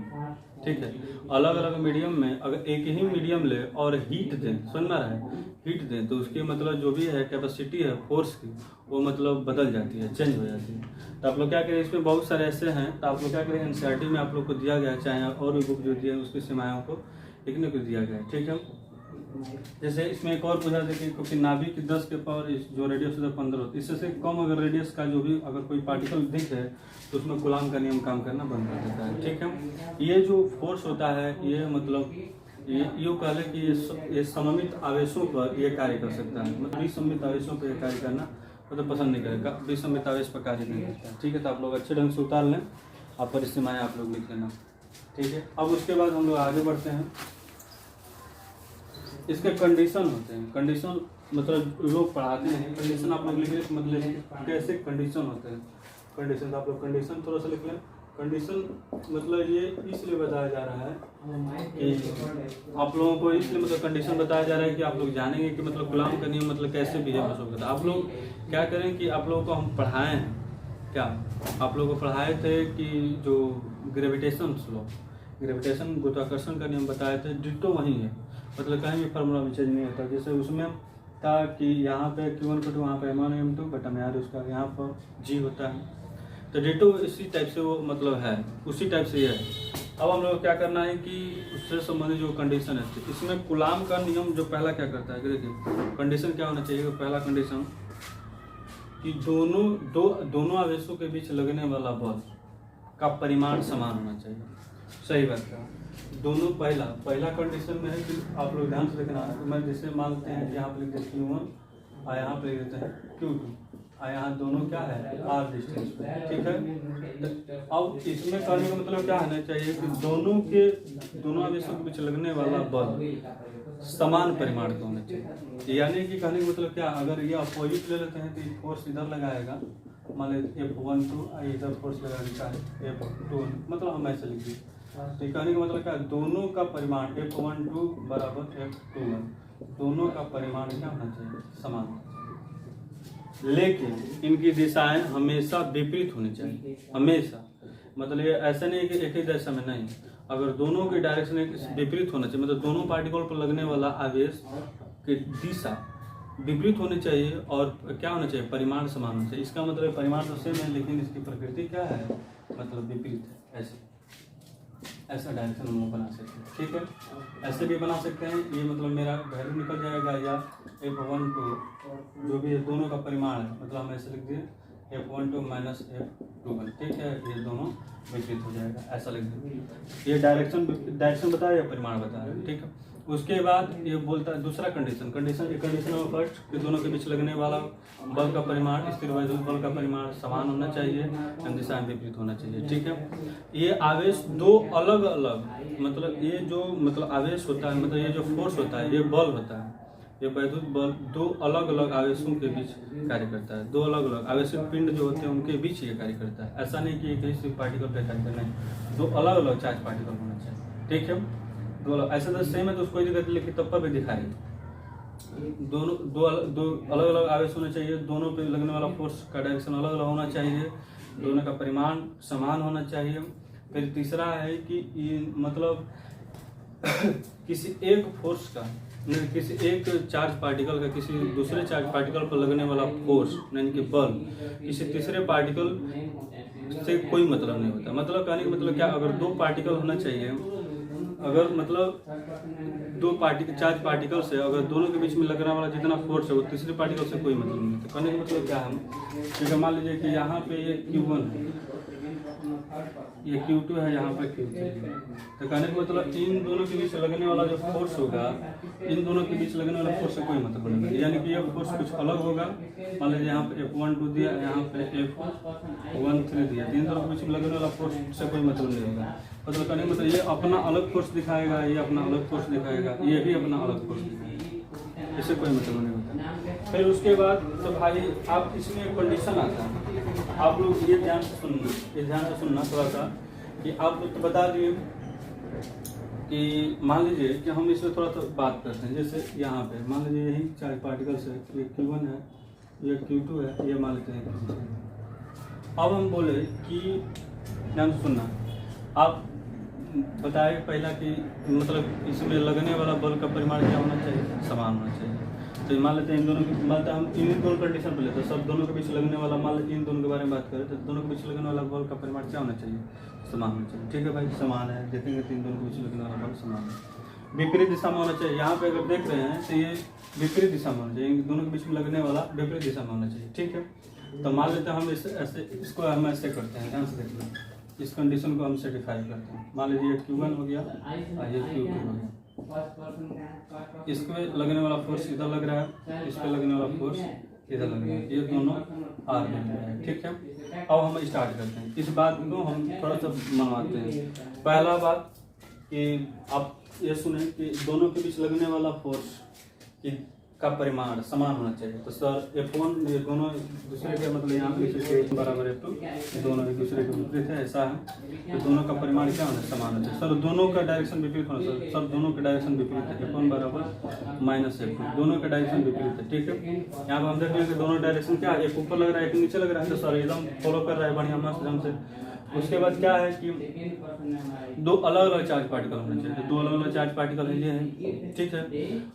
ठीक है, अलग अलग मीडियम में अगर एक ही मीडियम ले और हीट दें, सुन रहा है, हीट दें तो उसकी मतलब जो भी है कैपेसिटी है फोर्स की वो मतलब बदल जाती है, चेंज हो जाती है। तो आप लोग क्या करें, इसमें बहुत सारे ऐसे हैं, तो आप लोग क्या करें एनसीईआरटी में आप लोग को दिया गया है, चाहे और भी बुक जो दिया है उसकी सीमाओं को लिखने को दिया गया है, ठीक है। जैसे इसमें एक और पूछा देखिए, क्योंकि नाभिक की 10 के पावर जो रेडियस होता है 15 होता है, इससे कम अगर रेडियस का जो भी अगर कोई पार्टिकल दिख है तो उसमें कूलाम का नियम काम करना बंद कर देता है, ठीक है। ये जो फोर्स होता है ये मतलब ये कह लें कि ये सममित आवेशों पर ये कार्य कर सकता है, मतलब विसम्मित आवेशों पर ये कार्य करना मतलब पसंद नहीं करेगा, विसम्मित आवेश पर कार्य नहीं करता है, ठीक है। तो आप लोग अच्छे ढंग से उतार लें, आप परिसीमाएं आप लोग लिख लेना, ठीक है। अब उसके बाद हम लोग आगे बढ़ते हैं। इसके कंडीशन होते हैं, कंडीशन मतलब लोग पढ़ाते हैं, कंडीशन आप लोग लिखे मतलब कैसे कंडीशन होते हैं। कंडीशन आप लोग कंडीशन थोड़ा सा लिख लें। कंडीशन मतलब ये इसलिए बताया जा रहा है कि आप लोगों को इसलिए मतलब कंडीशन बताया जा रहा है कि आप लोग जानेंगे कि मतलब कूलाम का नियम मतलब कैसे बिहेव करता है। आप लोग क्या करें कि आप लोगों को हम पढ़ाए हैं क्या, आप लोगों को पढ़ाए थे कि जो ग्रेविटेशन लॉ, ग्रेविटेशन गुरुत्वाकर्षण का नियम बताए थे, डिट्टो वही है, मतलब कहीं भी फार्मूला में चेंज नहीं होता। जैसे उसमें था कि यहाँ पे Q1 को वहाँ पे M1 M2 बटा में यार उसका यहाँ पर G होता है, तो डिट्टो इसी टाइप से वो मतलब है, उसी टाइप से ये है। अब हम लोग क्या करना है कि उससे संबंधित जो कंडीशन है इसमें कूलाम का नियम जो पहला क्या करता है कि देखिए कंडीशन क्या होना चाहिए, पहला कंडीशन कि दोनों आवेशों के बीच लगने वाला बल का परिमाण समान होना चाहिए। सही बात है, दोनों पहला कंडीशन में है कि आप लोग ध्यान से देखना। मैं जैसे मानते हैं कि यहाँ पर लिख देते हैं Q1 और यहाँ पर लिख देते हैं Q2 और यहाँ दोनों क्या है R डिस्टेंस पे, ठीक है। अब इसमें करने का मतलब क्या होना चाहिए कि दोनों आवेशों के बीच लगने वाला बल समान परिमाण का होना चाहिए। यानी कि कहने का मतलब क्या, अगर ये अपोजिट ले लेते हैं तो फोर्स इधर लगाएगा, मान लीजिए F12 इधर फोर्स लगाएगा F2, मतलब हम ऐसे लिख दिए। तो कहने का मतलब क्या, दोनों का परिमाण F12 बराबर F21, दोनों का परिमाण क्या होना चाहिए समान, लेकिन इनकी दिशाएं हमेशा विपरीत होनी चाहिए, हमेशा। मतलब ये ऐसा नहीं है कि एक ही दिशा में, नहीं, अगर दोनों की डायरेक्शन विपरीत होना चाहिए, मतलब दोनों पार्टिकल पर लगने वाला आवेश की दिशा विपरीत होनी चाहिए और क्या होना चाहिए परिमाण समान होना चाहिए। इसका मतलब परिमाण तो सेम है लेकिन इसकी प्रकृति क्या है मतलब विपरीत है। ऐसा डायरेक्शन हम लोग बना सकते हैं, ठीक है। ऐसे भी बना सकते हैं, ये मतलब मेरा वैल्यू निकल जाएगा या F12 जो भी है दोनों का परिमाण है, मतलब हम ऐसे लिख दिए F12 माइनस F21, ठीक है, ये दोनों विपरीत हो जाएगा, ऐसा लिख दिए। ये डायरेक्शन बताया या परिमाण बताया, ठीक है। उसके बाद ये बोलता है दूसरा कंडीशन नंबर फर्स्ट कि दोनों के बीच लगने वाला बल का परिमाण स्थिर वैद्युत बल का परिमाण समान होना चाहिए, दिशा में विपरीत होना चाहिए, ठीक है। ये आवेश दो अलग अलग मतलब ये जो मतलब आवेश होता है, मतलब ये जो फोर्स होता है, ये बल होता है, ये वैद्युत बल दो अलग अलग आवेशों के बीच कार्य करता है, दो अलग अलग आवेशित पिंड जो होते हैं उनके बीच ये कार्य करता है। ऐसा नहीं कि एक ही सिर्फ पार्टिकल पे कार्य करना है, दो अलग अलग चार्ज पार्टिकल होना चाहिए, ठीक है। दो अलग ऐसे तो सेम है तो कोई दिक्कत लेकिन तब पर भी दिखाएंगे। दो अलग अलग आवेश होने चाहिए, दोनों पे लगने वाला फोर्स का डायरेक्शन अलग अलग होना चाहिए, दोनों का परिमाण समान होना चाहिए। फिर तीसरा है कि ये मतलब किसी एक फोर्स का नहीं, किसी एक चार्ज पार्टिकल का किसी दूसरे चार्ज पार्टिकल पर लगने वाला फोर्स यानी कि बल किसी तीसरे पार्टिकल से कोई मतलब नहीं होता। मतलब कहने का मतलब क्या, अगर दो पार्टिकल होना चाहिए, अगर मतलब दो चार्ज पार्टिकल से अगर दोनों के बीच में लगने वाला जितना फोर्स है वो तीसरे पार्टिकल से कोई मतलब नहीं होता। कहने का मतलब क्या है, क्योंकि मान लीजिए कि यहाँ पे ये Q1 है, ये Q2 है, यहाँ पे Q3 है, तो कहने का मतलब इन दोनों के बीच लगने वाला जो फोर्स होगा, इन दोनों के बीच लगने वाला फोर्स से कोई मतलब नहीं, यानी कि ये फोर्स कुछ अलग होगा। मान लीजिए यहाँ पे F12 दिया, यहाँ पे F13 दिया, इन दोनों के बीच में लगने वाला फोर्स से कोई मतलब नहीं होगा। मतलब कहने का मतलब ये अपना अलग फोर्स दिखाएगा, ये अपना अलग फोर्स दिखाएगा, ये भी अपना अलग फोर्स दिखाएगा, इससे कोई मतलब नहीं होता। फिर उसके बाद तो भाई आप इसमें एक कंडीशन आता है, आप लोग ये ध्यान से सुनना थोड़ा सा, कि आप लोग तो बता दिए कि मान लीजिए कि हम इसमें थोड़ा सा बात करते हैं। जैसे यहाँ पे मान लीजिए यही चार्ज पार्टिकल्स है, ये Q1 है, ये Q2 है, ये मान लेते हैं Q3 है। अब हम बोले कि ध्यान से सुनना, आप बताए पहला कि मतलब इसमें लगने वाला बल का परिमाण क्या होना चाहिए, समान होना चाहिए। तो मान लेते हैं इन दोनों की, मान लेते हैं हम इन दोनों कंडीशन पर लेते हैं, सब दोनों के बीच लगने वाला, मान लेते हैं इन दोनों के बारे में बात करें तो दोनों के बीच लगने वाला बल का परिमाण क्या होना चाहिए, समान होना चाहिए। ठीक है भाई, समान है, देखेंगे तो इन दोनों के बीच लगने वाला बल समान है, विपरीत दिशा में होना चाहिए। यहाँ पे अगर देख रहे हैं तो ये विपरीत दिशा में होना चाहिए, इन दोनों के बीच में लगने वाला विपरीत दिशा में होना चाहिए। ठीक है, तो मान लेते हैं हम ऐसे इसको हम ऐसे करते हैं, ध्यान से देख लें, इस कंडीशन को हम सेटिफाई करते हैं। मान लीजिए Q1 हो गया और ये Q2 हो गया, इसमें लगने वाला फोर्स इधर लग रहा है, इस पे लगने वाला फोर्स इधर लग रहा है, ये दोनों आर में लग रहा है। ठीक है, अब हम स्टार्ट करते हैं, इस बात को हम थोड़ा सा मनवाते हैं। पहला बात कि आप ये सुने कि दोनों के बीच लगने वाला फोर्स का परिमाण समान होना चाहिए। तो सर F1 ये दोनों दूसरे के मतलब यहाँ पे बराबर F2, दोनों एक दूसरे के विपरीत है, ऐसा है तो दोनों का परिमाण क्या होना समान होना चाहिए। सर दोनों का डायरेक्शन विपरीत होना चाहिए, सब दोनों के डायरेक्शन विपरीत है, F1 बराबर माइनस F2, दोनों के डायरेक्शन विपरीत है। ठीक है, यहाँ पर हम देख रहे हैं कि दोनों डायरेक्शन क्या है, एक ऊपर लग रहा है एक नीचे लग रहा है, तो सर एकदम फॉलो कर रहा है बढ़िया मस्त ढंग से। उसके बाद क्या है कि दो अलग अलग चार्ज पार्टिकल होने चाहिए, दो अलग अलग चार्ज पार्टिकल ये है। ठीक है,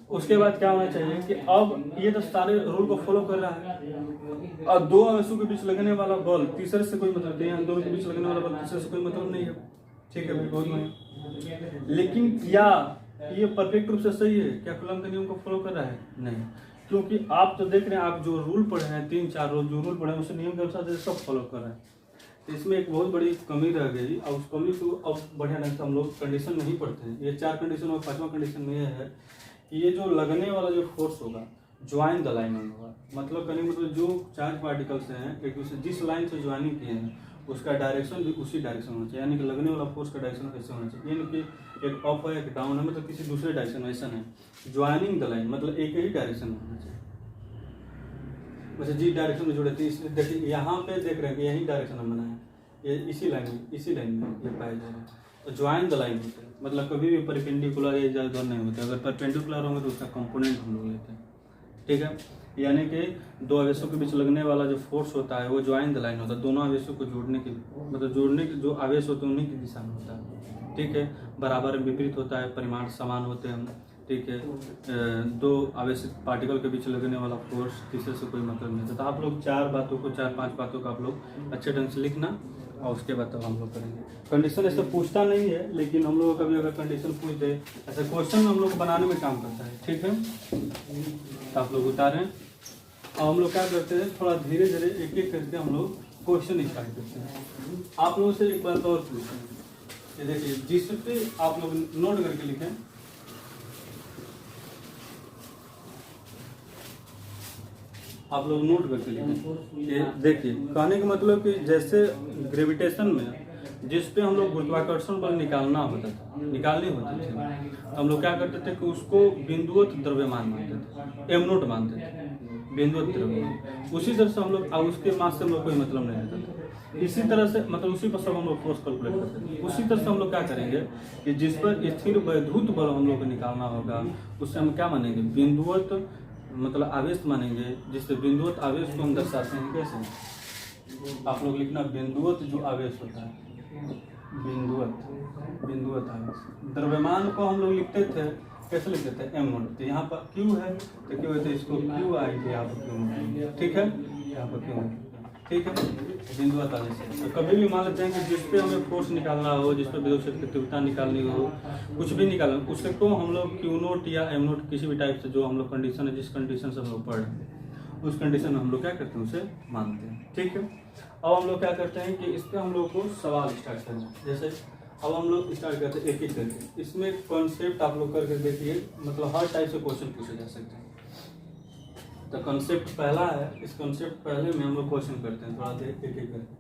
उसके बाद क्या होना चाहिए कि अब ये तो सारे रूल को फॉलो कर रहा है, और दो आवेशों के बीच लगने वाला बल तीसरे से कोई मतलब नहीं है, दोनों के बीच लगने वाला बल तीसरे से कोई मतलब नहीं है। ठीक है, बहुत बढ़िया। लेकिन क्या ये परफेक्ट रूप से सही है, क्या कूलम के नियम को फॉलो कर रहा है? नहीं, क्योंकि आप तो देख रहे हैं, आप जो रूल पढ़े हैं 3-4 रोज जो रूल पढ़े हैं उस नियम के अनुसार सब फॉलो कर रहे हैं। तो इसमें एक बहुत बड़ी कमी रह गई, और उस कमी को अब बढ़िया ढंग से हम लोग कंडीशन नहीं पढ़ते हैं। ये 4 कंडीशन और 5वां कंडीशन में ये है कि ये जो लगने वाला जो फोर्स होगा ज्वाइन द लाइन होगा। मतलब कहने मतलब जो चार्ज पार्टिकल्स हैं एक दूसरे जिस लाइन से ज्वाइनिंग किए हैं उसका डायरेक्शन भी उसी डायरेक्शन होना चाहिए, यानी कि लगने वाला फोर्स का डायरेक्शन कैसे होना चाहिए, यानी कि एक अप है एक डाउन है, मतलब किसी दूसरे डायरेक्शन में ऐसा नहीं। ज्वाइनिंग द लाइन मतलब एक ही डायरेक्शन में होना चाहिए, वैसे जिस डायरेक्शन में जुड़े थे। इसलिए देखिए यहाँ पे देख रहे हैं कि यही डायरेक्शन हम बनाए, ये इसी लाइन में ये पाया जा रहा है। तो ज्वाइन द लाइन होता है, मतलब कभी भी परपेंडिकुलर या इधर नहीं होता। अगर परपेंडिकुलर होंगे तो उसका कंपोनेंट हम लोग लेते हैं। ठीक है, यानी कि दो आवेशों के बीच लगने वाला जो फोर्स होता है वो ज्वाइन द लाइन होता है, दोनों आवेशों को जोड़ने की मतलब जोड़ने के जो आवेश होते हैं उन्हीं की दिशा में होता है। ठीक है, बराबर विपरीत होता है, परिमाण समान होते हैं। ठीक है, दो आवेशित पार्टिकल के बीच लगने वाला फोर्स तीसरे से कोई मतलब नहीं। तो आप लोग 4-5 बातों को आप लोग अच्छे ढंग से लिखना, और उसके बाद तब हम लोग करेंगे। कंडीशन ऐसे पूछता नहीं है, लेकिन हम लोग कभी अगर कंडीशन पूछ दे ऐसे क्वेश्चन हम लोग बनाने में काम करता है। ठीक है, तो आप लोग उतारें, और हम लोग क्या करते हैं थोड़ा धीरे धीरे एक एक करके हम लोग क्वेश्चन स्टार्ट करते हैं। आप लोगों से एक बात और पूछें, ये देखिए जिस पे आप लोग नोट करके लिखें, आप लोग नोट करके लिखें। देखिए कहने का मतलब कि जैसे ग्रेविटेशन में जिस पे हम लोग गुरुत्वाकर्षण बल निकालनी होती थी, हम लोग क्या करते थे कि उसको बिंदुवत द्रव्यमान मानते थे, m नोट मानते थे, बिंदुवत द्रव्यमान। उसी तरह से हम लोग उसके मास से हम लोग कोई मतलब नहीं रहता था। इसी तरह से मतलब उसी पर सब हम लोग फोर्स कैलकुलेट करते थे। उसी तरह से हम लोग क्या करेंगे कि जिस पर स्थिर वैद्युत बल हम लोग को निकालना होगा उससे हम क्या मानेंगे, बिंदुवत मतलब आवेश मानेंगे, जिससे बिंदुवत आवेश को हम दर्शाते हैं कैसे। आप लोग लिखना बिंदुवत जो आवेश होता है, बिंदुवत आवेश। द्रव्यमान को हम लोग लिखते थे कैसे लिख देते हैं एम नोट। तो यहाँ पर क्यू है तो क्यू है तो इसको क्यू आई तो यहाँ पर क्यू, ठीक है, यहाँ पर क्यू, ठीक है। बिंदु ताले से तो कभी भी मान लेते हैं कि जिस पे हमें फोर्स निकालना हो, जिस पे विद्युत क्षेत्र की तीव्रता निकालनी हो, कुछ भी निकालना, उसको हम लोग क्यू नोट या एम नोट किसी भी टाइप से जो हम लोग कंडीशन है, जिस कंडीशन से हम लोग पढ़ रहे हैं उस कंडीशन में हम लोग क्या करते हैं, उसे मानते हैं, ठीक है। अब हम लोग क्या करते हैं कि इस पर हम लोग को सवाल स्टार्ट करना है। जैसे अब हम लोग स्टार्ट करते हैं एक एक करके। इसमें कॉन्सेप्ट आप लोग करके देखिए, मतलब हर टाइप से क्वेश्चन पूछे जा सकते हैं। तो कॉन्सेप्ट पहला है, इस कॉन्सेप्ट पहले में हम लोग क्वेश्चन करते हैं, थोड़ा देर एक एक करके।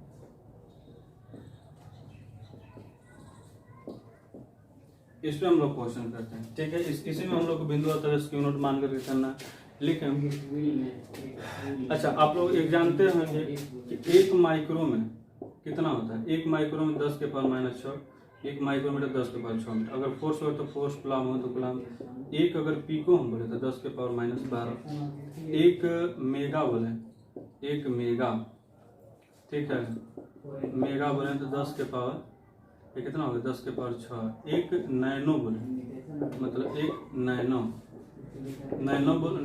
इस पे हम लोग क्वेश्चन करते हैं, ठीक है। इसी में हम लोग को बिंदु और तरस क्यू नोट मान करके करना लिखें। अच्छा, आप लोग एक जानते होंगे कि 1 माइक्रो में कितना होता है। 1 माइक्रो में 10 के पावर -6, 1 माइक्रोमीटर 10 के पावर 6 मीटर। अगर फोर्स हो तो फोर्स, कुलाम हो तो कुलाम। एक अगर पीको हम बोले तो 10 के पावर -12। एक मेगा बोले, 1 मेगा, ठीक है, मेगा बोले तो 10 के पावर, ये कितना होगा 10 के पावर 6। एक नैनो बोले मतलब 1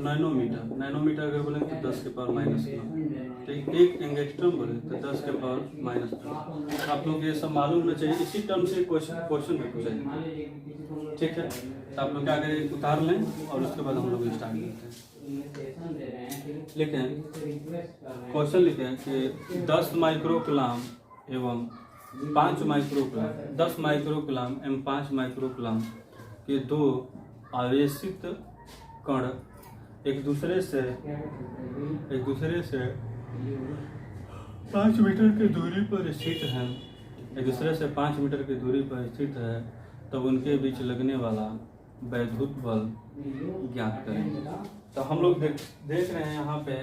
नैनोमीटर, नैनोमीटर अगर बोले तो 10 के पावर -9। ठीक, एक एंगस्ट्रम बोले तो 10 के पावर -2। आप लोग ये सब मालूम होना चाहिए, इसी टर्म से क्वेश्चन में पूछा जाए, ठीक है। तो आप लोग क्या करें, उतार लें और उसके बाद हम लोग स्टार्ट करते हैं। लिखें क्वेश्चन, लिखें कि 10 माइक्रो कूलाम एवं 5 माइक्रो कूलाम, 10 माइक्रो कूलाम एवं 5 माइक्रो कूलाम के दो आवेशित कण एक दूसरे से 5 मीटर की दूरी पर स्थित हैं, एक दूसरे से 5 मीटर की दूरी पर स्थित है, तब उनके बीच लगने वाला वैद्युत बल ज्ञात करें। तो हम लोग देख रहे हैं यहाँ पे,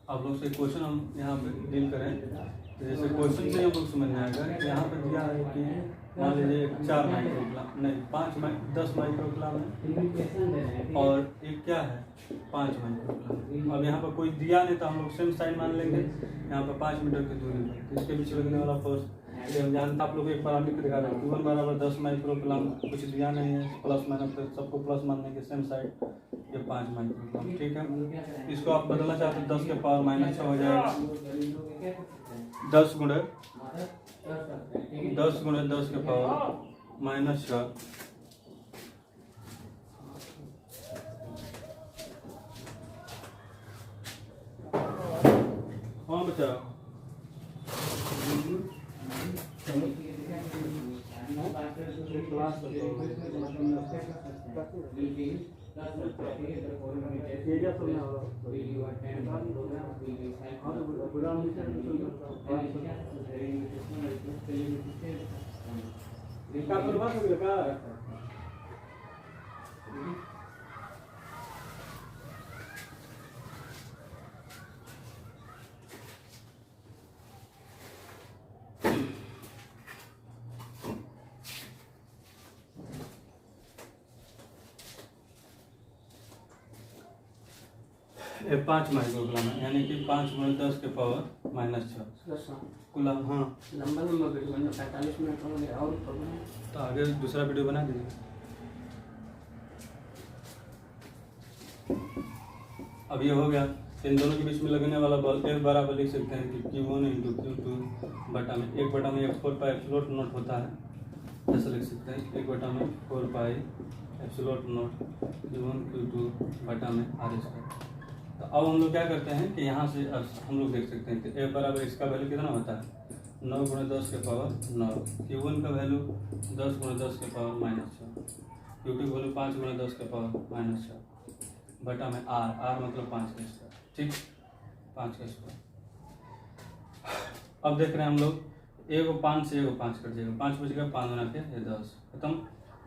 आप लोग से क्वेश्चन हम यहाँ पे डील करें। तो जैसे क्वेश्चन से हम लोग समझ में आएगा कि यहाँ पे दिया है कि मान लीजिए 4 माइक्रो कूलाम नहीं 10 माइक्रो कूलाम है और एक क्या है 5 माइक्रो कूलाम। अब यहाँ पर कोई दिया नहीं तो हम लोग सेम साइन मान लेंगे। यहाँ पर 5 मीटर की दूरी पर इसके बीच लगने वाला फोर्स हम जानते, आप लोग एक बार लिख दिखा रहे हैं Q1 बराबर 10 माइक्रो कूलाम, कुछ दिया नहीं है, प्लस माइनस सबको प्लस मान लेंगे सेम साइड, ये 5 माइक्रो कूलाम, ठीक है। इसको आप बदलना चाहते हैं 10 के पावर -6 हो जाएगा, 10 गुणे 10 के पावर -6। हाँ बच्चा, ये 5 माइक्रो कूलाम है, यानी कि 5 गुणे 10 के पावर -6 कूलाम। हाँ, लंबा वीडियो बना 45 मिनट हो गया और तो आगे दूसरा वीडियो बना दीजिए। अब ये हो गया, इन दोनों के बीच में लगने वाला बल एक बराबर लिख सकते हैं कि Q1 × Q2 बटा में 1 बटा में F4 पाई एप्सिलॉन नॉट होता है, ऐसा लिख सकते हैं 1 बटा में 4 pi epsilon not Q1 Q2 बटा में R²। तो अब हम लोग क्या करते हैं कि यहाँ से हम लोग देख सकते हैं कि ए बराबर इसका वैल्यू कितना होता है 9 × 10 के पावर 9, Q1 का वैल्यू 10 × 10 के पावर -6, Q2 का वैल्यू 5 × 10 के पावर -6 बटा में R मतलब 5 का स्क्वायर, ठीक, 5 का स्क्वायर। अब देख रहे हैं हम लोग एगो 5 से एगो 5 कट जाएगा, 5 बच गया, 5 गुना के ये 10 खत्म,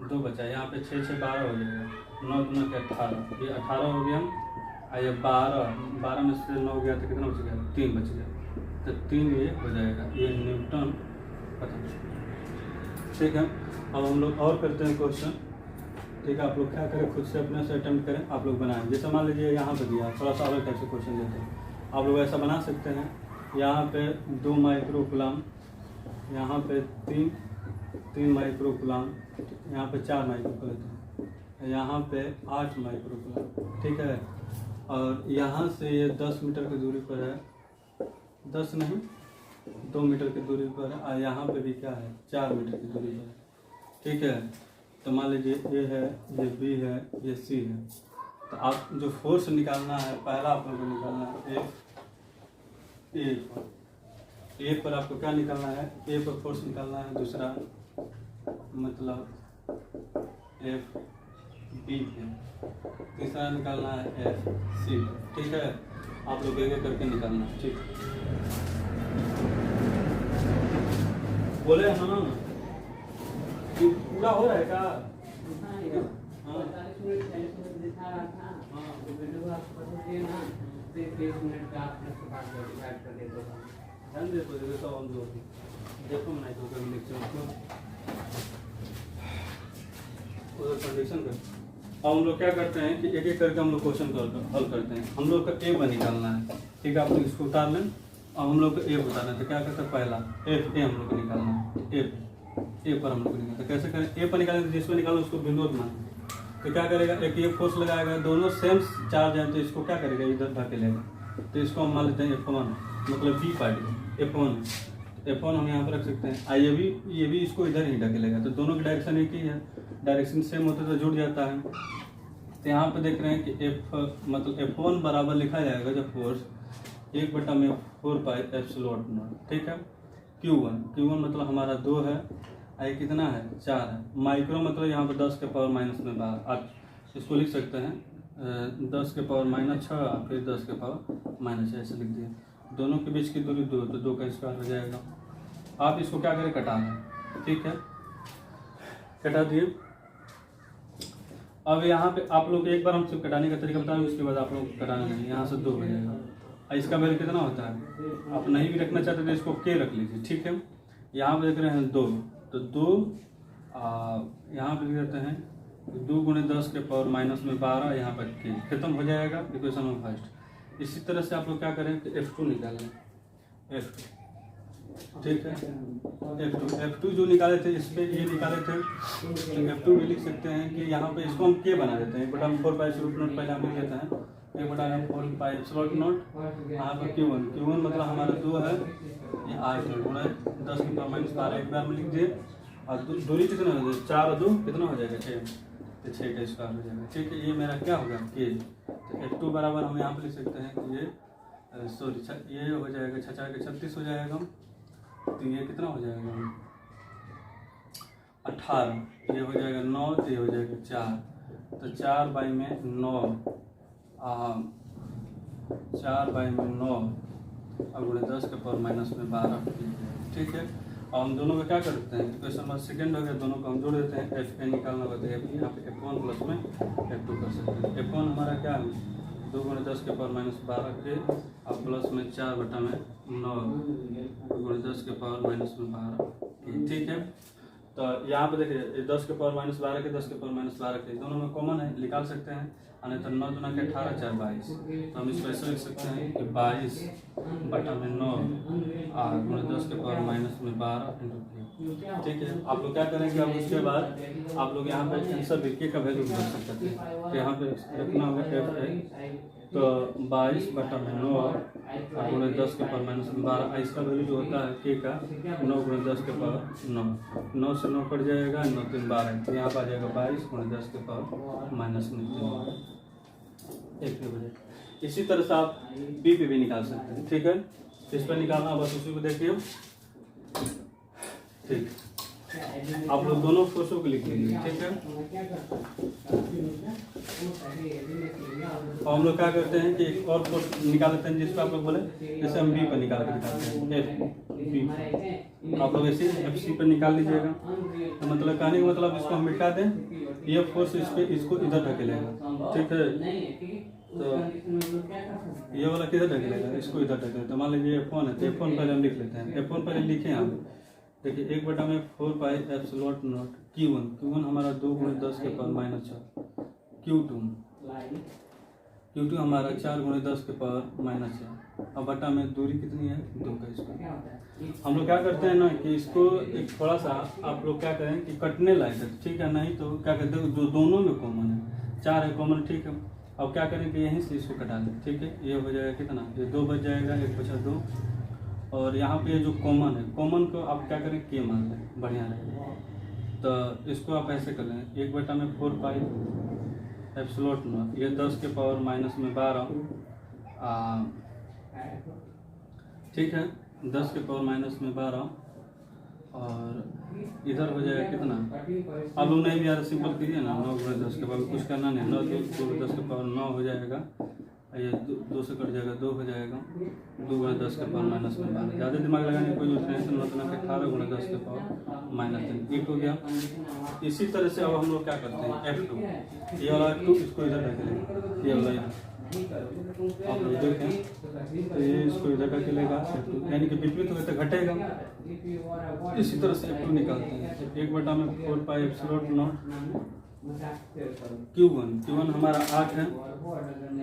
2 बचा, यहाँ पे 6 6 12 हो जाएगा, 9 गुना के 18, ये 18 हो गया। ये 12 में से 9 गया तो कितना बच गया, 3 बच गया, तो 3 ये हो जाएगा, ये न्यूटन खत्म, ठीक है। अब हम लोग और करते हैं क्वेश्चन, ठीक है। आप लोग क्या करें, खुद से अपने से अटेम्प्ट करें, आप लोग बनाएं। जैसे मान लीजिए यहाँ पे दिया, थोड़ा सा अलग टाइप से क्वेश्चन देते हैं, आप लोग ऐसा बना सकते हैं। यहाँ पे 2 माइक्रो कूलाम, यहाँ पे 3 माइक्रो कूलाम, यहाँ पे 4 माइक्रो कूलाम, यहाँ पे 8 माइक्रोकूलम, ठीक है। और यहाँ से ये 10 मीटर की दूरी पर है, 10 नहीं 2 मीटर की दूरी पर है, और यहाँ पे भी क्या है 4 मीटर की दूरी पर है, ठीक है। तो मान लीजिए ए है, ये बी है, ये सी है। तो आप जो फोर्स निकालना है, पहला आप लोगों को निकालना है ए पर आपको क्या निकालना है, ए पर फोर्स निकालना है। दूसरा मतलब एफ बी पे, तीसरा निकालना है एफ सी पे, ठीक है। आप लोग एक एक करके निकालना है, ठीक। बोले हाँ कि पूरा हो रहा है क्या? हाँ 45 मिनट 40 मिनट दिखा रहा था। हाँ तो वीडियो आपको पसंद है ना, फिर 30 मिनट का आपने से बात कर डिवाइड कर दे दो। ध्यान दे तो देखो ऑन दो देखो मैं तो कर लेक्चर को उधर कंडीशन कर। अब हम लोग क्या करते हैं कि एक एक करके हम लोग क्वेश्चन हल करते हैं। हम लोग का ए पर निकालना है, ठीक है। आप लोग इसको उतार लें। अब हम लोग को ए बताना है, तो क्या करते हैं पहला एफ ए हम लोग को निकालना है। ए पर हम लोग को निकालना है, कैसे करें? ए पर निकालेंगे तो जिसमें निकालो उसको बिंदु बनाना। तो क्या करेगा, एक ये फोर्स लगाएगा, दोनों सेम चार्ज है तो इसको क्या करेगा इधर धकेलेगा। तो इसको हम मान लेते हैं F1, मतलब बी पार्टी F1 हम यहाँ पर रख सकते हैं। ये भी इसको इधर ही ढकेलेगा, तो दोनों की डायरेक्शन एक ही है, डायरेक्शन सेम होते तो जुड़ जाता है। तो यहाँ पे देख रहे हैं कि मतलब F1 बराबर लिखा जाएगा जब फोर्स 1/4 पाई एप्सिलॉन नॉट, ठीक है। Q1 मतलब हमारा 2 है, आई कितना है 4 है। माइक्रो मतलब यहाँ पर 10 के पावर माइनस में 12, आप इसको लिख सकते हैं 10 के पावर माइनस 6 फिर 10 के पावर माइनस 6 ऐसे लिख दिए। दोनों के बीच की दूरी 2, तो 2 का स्क्वायर हो जाएगा। आप इसको क्या करें, कटा दें, ठीक है। कटा दिए। अब यहाँ पे आप लोग एक बार हम सिर्फ कटाने का तरीका बताएंगे, उसके बाद आप लोग कटाना नहीं। यहाँ से 2 हो जाएगा, और इसका वैल्यू कितना होता है, आप नहीं भी रखना चाहते तो इसको के रख लीजिए, ठीक है। यहाँ पे देख रहे हैं 2, तो 2 यहाँ पे लिख देते हैं 2 × 10 के पावर माइनस में 12, यहाँ पर के खत्म हो जाएगा इक्वेशन में फर्स्ट। इसी तरह से आप लोग क्या करें कि F2 निकालें, F2, ठीक है। F2 जो निकाले थे इस पे ये निकाले थे, तो F2 भी लिख सकते हैं कि यहाँ पे इसको हम के बना देते हैं। 1/4 पाई रूट नोट पहले हम लिख लेते हैं 1/4 पाई एप्सिलॉन नोट। यहाँ पर Q1 मतलब हमारा 2 है, ये 8 है, गुणा 10 के पावर माइनस 12 एक बार में लिख दिए। और दूरी कितना हो जाएगा, 4 और 2 कितना हो जाएगा 6, तो 6 का स्क्वायर हो जाएगा, ठीक है। ये मेरा क्या होगा के। तो F2 बराबर हम यहाँ पे लिख सकते हैं कि ये ये हो जाएगा 6 के 36 हो जाएगा। तो ये कितना हो जाएगा 18, ये हो जाएगा 9, तो ये हो जाएगा 4। तो 4/9 4/9 और गुणे 10 के पावर माइनस में 12, ठीक है। और हम दोनों का क्या करते हैं, क्वेश्चन नंबर सेकेंड हो गया, दोनों को हम जोड़ देते हैं। एफ ए निकालना होता है, यहाँ पे F1 प्लस में F2 कर सकते हैं। F1 हमारा क्या है 2 × 10 के पावर माइनस 12 के, और प्लस में 4/9 गुणे 10 के पावर माइनस में 12, ठीक है। तो यहाँ पे देखिए 10 के पावर माइनस 12 के 10 के पावर माइनस 12 के दोनों में कॉमन है, निकाल सकते हैं। यानी तो 9 दूना के 18, 4 22, तो हम इसको ऐसे लिख सकते हैं कि 22/9 गुणे 10 के पावर माइनस में 12 × ठीक है। आप लोग क्या करेंगे, अब उसके बाद आप लोग यहाँ पे आंसर लिख के का वैल्यू भी रख सकते हैं। तो यहाँ पे रखना होगा एफ है, तो 22/9 गुणे 10 के पावर माइनस में 12, इसका वैल्यू जो होता है के का 9 × 10 के पावर 9 से 9 कट जाएगा, 9 3 12, तो यहाँ पर आ जाएगा 22 × 10 के पावर माइनस में 3 1 के बजाय। इसी तरह से आप बी पे भी निकाल सकते हैं, ठीक है। इस पर निकालना बस उसी को देखिए, ठीक। आप लोग दोनों फोर्सों को लिख लीजिए, ठीक है। और हम लोग क्या करते हैं कि एक और फोर्स निकाल लेते हैं, जिस पर आप लोग बोले, जैसे हम बी पर निकाल के निकालते हैं F, आप लोग ऐसे FC पर निकाल लीजिएगा। तो मतलब कहने का मतलब इसको हम मिटा दें, ये फोर्स इस पे इसको इधर ढकेलेगा, ठीक है। तो ये वाला किधर ढकेलेगा, इसको इधर ढकेलेगा। तो मान लीजिए F1 है, तो F1 पहले हम लिख लेते हैं। F1 पहले लिखे यहाँ देखिए 1/4 पाई एप्सिलॉन नॉट Q1 हमारा 2 × 10 के पावर माइनस 6, Q2 Q2 हमारा 4 गुणे 10 के पावर माइनस है। अब बटा में दूरी कितनी है, 2 का स्क्वायर। हम लोग क्या करते हैं ना कि इसको एक थोड़ा सा आप लोग क्या करें कि कटने लायक है, ठीक है, नहीं तो क्या कहते हैं जो दोनों में कॉमन है, 4 है कॉमन, ठीक है। अब क्या करें कि यहीं से इसको कटा दें, ठीक है। ये हो जाएगा कितना, ये 2 बच जाएगा, 1 बचा 2, और यहाँ पे जो कॉमन है, कॉमन को आप क्या करें के मान लें, बढ़िया रहेगा। तो इसको आप ऐसे कर लें, 1 बटा में 4 पाई एप्सिलॉन नॉट, ये 10 के पावर माइनस में 12, ठीक है, 10 के पावर माइनस में 12, और इधर हो जाएगा कितना, अब लोग नहीं भी यार सिंपल कीजिए ना, 9 गुणे 10 के पावर, कुछ करना नहीं, 9 2 10 के पावर 9 हो जाएगा, ये 2 से कट जाएगा, 2 हो जाएगा, 2 गुणे 10 के पावर माइनस में 12, ज़्यादा दिमाग लगाने की कोई टेंशन मतलब कि 18 गुणे 10 के पावर माइनस 3, 1 हो गया। इसी तरह से अब हम लोग क्या करते हैं, F2, ये वाला F2 इसको इधर रख लेंगे, ये वाला यहाँ आप लोग देखें, तो ये इसको इधर करके लेगा F2, यानी कि विपरीत हुए तो घटेगा। इसी तरह से F2 निकालते हैं, 1 बटा में 4 पाई एप्सिलॉन नॉट Q1 हमारा 8 है,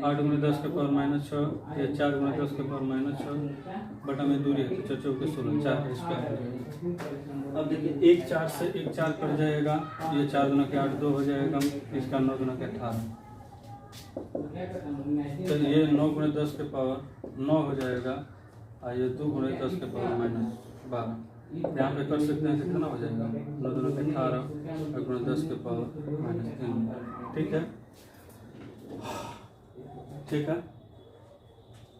8 गुणे 10 के पावर माइनस 6, या 4 गुणे 10 के पावर माइनस 6, बटा में दूरी है तो 4 के 16, 4 का स्क्वायर। अब देखिए 1 4 से 1 4 कट जाएगा, ये 4 गुना के 8 2 हो जाएगा, इसका 9 गुना के 18, तो ये 9 गुणे 10 के पावर 9 हो जाएगा, और ये 2 गुणे 10 के पावर माइनस 12, यहाँ पे कर सकते हैं कितना हो जाएगा, 9 गुना के 18 और गुणे 10 के पावर माइनस 3, ठीक है, ठीक है,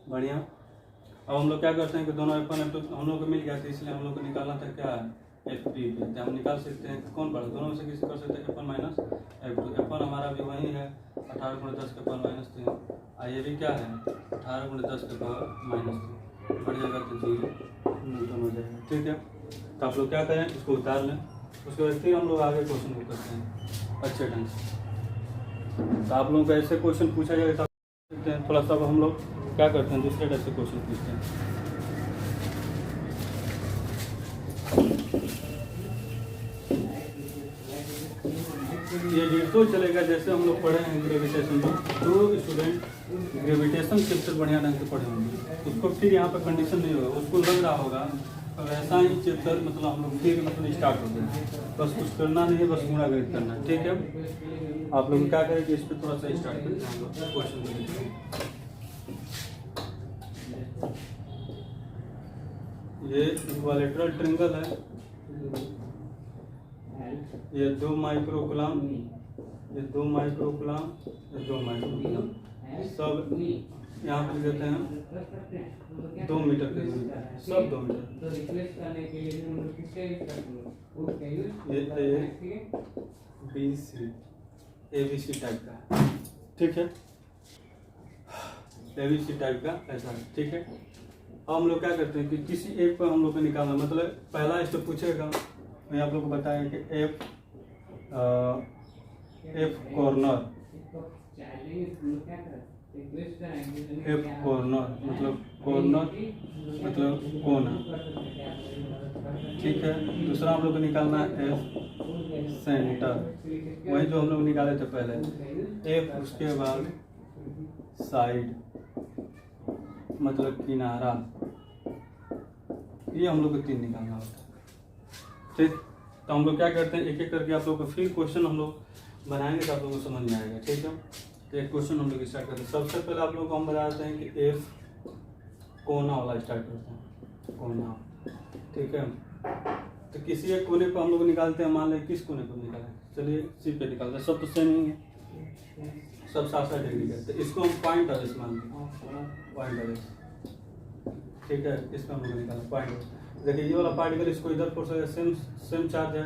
बढ़िया। अब हम लोग क्या करते हैं कि दोनों F1 F2 हम लोग को मिल गया था, इसलिए हम लोग को निकालना था क्या है, FP पे, हम निकाल सकते हैं कौन पड़ा, दोनों में से किसी कर सकते हैं F1 माइनस F2, F1 हमारा भी वही है 18 गुणे 10 के पावर माइनस 3, और ये भी क्या है 18 गुणे 10 के पावर माइनस 3, बढ़ जाएगा तो 0 हो जाएगा, ठीक है। तो आप लोग क्या करें, इसको उतार लें, उसके बाद फिर हम लोग आगे क्वेश्चन को करते हैं अच्छे ढंग से। तो आप लोगों को ऐसे क्वेश्चन पूछा जाएगा तो थोड़ा सा हम लोग क्या करते हैं, दूसरे टाइप से क्वेश्चन पूछते हैं। ये 150 चलेगा, जैसे हम लोग पढ़े हैं ग्रेविटेशन में, जो स्टूडेंट ग्रेविटेशन चैप्टर बढ़िया ढंग से पढ़े होंगे उसको फिर यहाँ पर कंडीशन नहीं होगा, उसको लग रहा होगा तो ऐसा ही चैप्टर मतलब हम लोग फिर मतलब स्टार्ट हो गए, बस कुछ करना नहीं है, बस गुणा गणित करना है, ठीक है। आप लोग क्या करें कि इस पर थोड़ा सा स्टार्ट करते हैं हम लोग क्वेश्चन को देखते हैं। ये इक्विलैटरल ट्रायंगल है, ये 2 माइक्रोकूलम, ये 2 माइक्रोकूलम, ये 2 माइक्रोकूलम, सब यहाँ पर देते हैं 2 मीटर के दूरी पर, सब 2 मीटर। ये ABC टाइप का, ठीक है, ABC टाइप का ऐसा, ठीक है। अब हम लोग क्या करते हैं कि किसी एक पर हम लोग को निकालना, मतलब पहला स्टेप पूछेगा, मैं आप लोग को बताया कि F कॉर्नर, F कॉर्नर मतलब कोना, ठीक है। दूसरा हम लोग को निकालना है F सेंटर, वही जो हम लोग निकाले थे पहले, F उसके बाद साइड मतलब किनारा, ये हम लोग को 3 निकालना होता है, ठीक। तो हम लोग क्या करते हैं, एक एक करके आप लोग को फिर क्वेश्चन हम लोग बनाएंगे तो आप लोगों को समझ में आएगा, ठीक है। तो एक क्वेश्चन हम लोग स्टार्ट करते हैं। सबसे पहले आप लोगों को हम बताते हैं कि F कोना वाला स्टार्ट करते हैं, कोना, ठीक है। तो किसी एक कोने को हम लोग निकालते हैं, मान लें किस कोने को निकालें, चलिए सी पे निकालते हैं, सब तो सेम ही है, सब 60 डिग्री का, तो इसको हम पॉइंट ऑफ मानते हैं, पॉइंट ऑफ, ठीक है। इसको हम लोग निकालें पॉइंट, देखिए ये वाला पार्टिकल इसको इधर फोर्स है, सेम चार्ज है,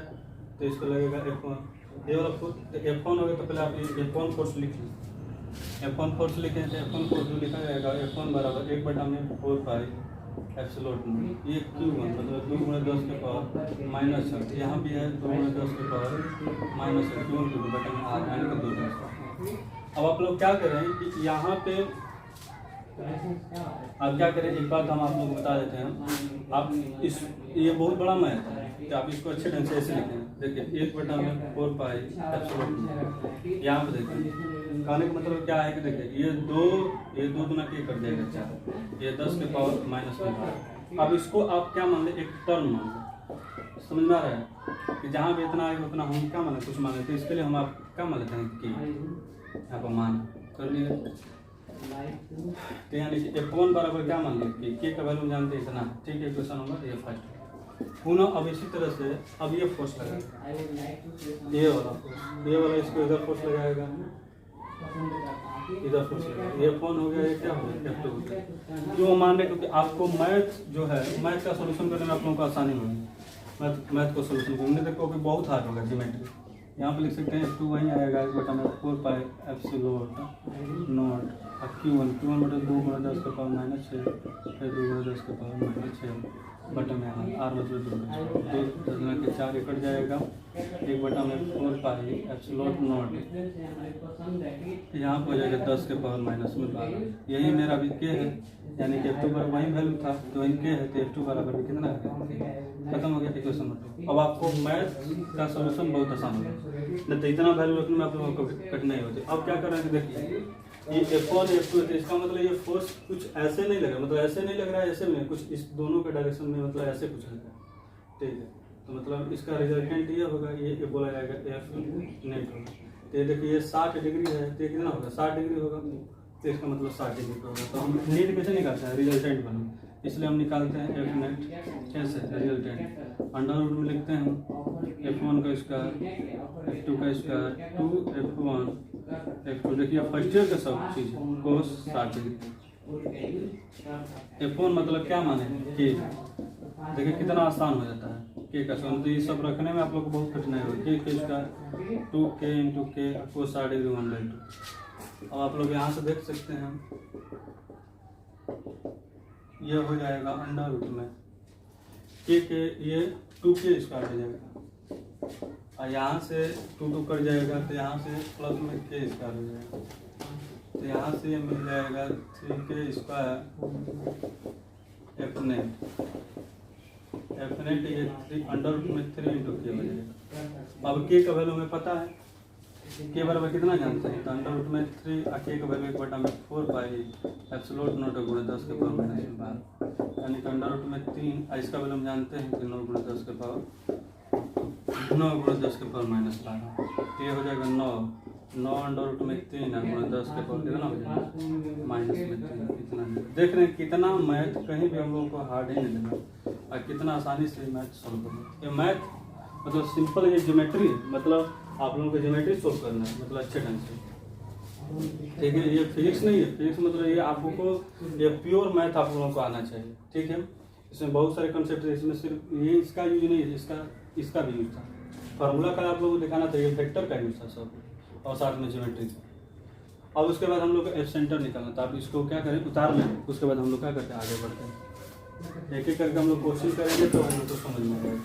तो इसको लगेगा F1, ये वाला फोर्स F1 होगा, तो पहले आप ये F1 फोर्स लिख लीजिए, F1 फोर्स लिखें तो F1 फोर्स जो लिखा जाएगा F1 बराबर 1 बटा में 4 पाई एप्सिलॉन, ये Q1 मतलब 2 गुणे 10 के पावर माइनस 6, यहाँ भी है 2 गुणे 10 के पावर माइनस 6, Q1 2 बटा में 8 यानी कि 2। अब आप लोग क्या करें कि यहाँ पे आप क्या करें, एक बात हम आप लोग को बता देते हैं, आप इस ये बहुत बड़ा मैथ है कि आप इसको अच्छे ढंग से ऐसे लिखें, देखिए 1 बटा में 4 पाई एप्सिलॉन, यहाँ पे देखें कहने का मतलब क्या है कि देखिए ये दो गुना के कर देगा 4, ये 10 के पावर माइनस में। अब इसको आप क्या मान ले, एक टर्म मान ले, समझ में आ रहा है कि जहाँ भी इतना आएगा उतना हम क्या मान ले, कुछ मान लेते हैं। इसके लिए हम आप क्या मान लेते हैं कि यहाँ पर मान कर लिए, तो यानी कि F1 बराबर क्या मान लें कि के का वैल्यू जानते हैं इतना, ठीक है। क्वेश्चन नंबर ये फर्स्ट पुनः। अब इसी तरह से अब ये फोर्स लगाएगा, ये वाला इसको इधर फोर्स लगाएगा, इधर फोर्स लगाएगा, ये F1 हो गया, ये क्या हो गया, F2 हो गया। क्यों मान रहे, क्योंकि आपको मैथ जो है, मैथ का सोल्यूशन करने में आप लोगों को आसानी होगी। मैथ को सोल्यूशन करने देखो कि बहुत हार्ड होगा ज्योमेट्री। यहाँ पे लिख सकते हैं F2 वहीं आएगा, एक बटा में 4 पाई एप्सिलॉन नॉट Q1 बटा 2 गुणा 10 के पावर माइनस 6, फिर 2 गुणा 10 के पावर माइनस 6 बटा में R मतलब 2 10 के 4 कट जाएगा, एक बटा में 4 पाई एप्सिलॉन नॉट, यहाँ पर हो जाएगा 10 के पावर माइनस में 12। यही मेरा भी के है, यानी कि F2 पर वही वैल्यू था तो वही के है, तो F2 बराबर भी कितना है, खत्म हो गया इक्वेशन नंबर 2। अब आपको मैथ का सोल्यूशन बहुत आसान होगा, नहीं तो इतना वैल्यू रखने में आप लोगों को कठिनाई होती है। अब क्या कर रहे हैं, देखिए ये F1 F2 है, इसका मतलब ये फोर्स कुछ ऐसे नहीं लग रहा, मतलब ऐसे नहीं लग रहा है, ऐसे भी नहीं, कुछ इस दोनों के डायरेक्शन में, मतलब ऐसे कुछ लग रहा है, ठीक है। तो मतलब इसका रिजल्टेंट ये होगा, ये बोला जाएगा F नेट होगा। तो ये देखिए ये 60 डिग्री है, तो कितना होगा, 60 डिग्री होगा, तो इसका मतलब 60 डिग्री होगा। तो हम नीट कैसे निकालते हैं, रिजल्टेंट बनो, इसलिए हम निकालते हैं F नेट कैसे, रिजल्टेंट अंडर रूट में लिखते हैं हम F1 का स्क्वायर, F2 का स्क्वायर, 2F1 F2। देखिए फर्स्ट ईयर का सब चीज़ है, कोस 60 डिग्री। F1 मतलब क्या माने के, देखिए कितना आसान हो जाता है के का सम। तो ये सब रखने में आप लोग को बहुत कठिनाई होगी। के स्क्वायर 2K इंटू के कोस 60 डिग्री 1/2। अब आप लोग यहाँ से देख सकते हैं, ये हो जाएगा अंडर रूट में के ये 2K स्क्वायर हो जाएगा, और यहाँ से 2 कट जाएगा, तो यहाँ से प्लस में के स्क्वायर हो जाएगा, तो यहाँ से ये मिल जाएगा 3K स्क्वायर F नेट ये 3 अंडर रूट में 3 इंटू के हो जाएगा। अब के का वैल्यू हमें पता है, के बराबर कितना जानते हैं, तो अंडर रूट में 3 और के का वैल्यू 1 बटा में 4 पाई एप्सिलॉन नॉट गुणा 10 के पावर माइनस 12, यानी कि अंडर रूट में 3, इसका वैल्यू हम जानते हैं कि 9 गुणा 10 के पावर 9 गुणा 10 के पावर माइनस 12। ये हो जाएगा 9 अंडर रूट में 3 गुणा 10 के पावर कितना हो जाएगा माइनस में 3। कितना देख रहे हैं, कितना मैथ कहीं भी हम लोगों को हार्ड ही नहीं लगा, और कितना आसानी से मैथ सॉल्व करना। ये मैथ मतलब सिंपल, ये ज्योमेट्री मतलब आप लोगों को ज्योमेट्री सॉल्व करना है, मतलब अच्छे ढंग से, ठीक है। ये फिजिक्स नहीं है, फिजिक्स मतलब ये आप लोगों को ये प्योर मैथ आप लोगों को आना चाहिए, ठीक है। इसमें बहुत सारे कंसेप्ट है, इसमें सिर्फ ये इसका यूज नहीं है, इसका भी यूज था, फार्मूला का आप लोगों को दिखाना था, ये वेक्टर का यूज था सब, और साथ में ज्योमेट्री। अब उसके बाद हम लोग को एफ सेंटर निकालना था। आप इसको क्या करें, उतार लें, उसके बाद हम लोग क्या करते हैं, आगे बढ़ते हैं, एक एक करके हम लोग कोशिश करेंगे तो हम लोग को समझ में आएगा।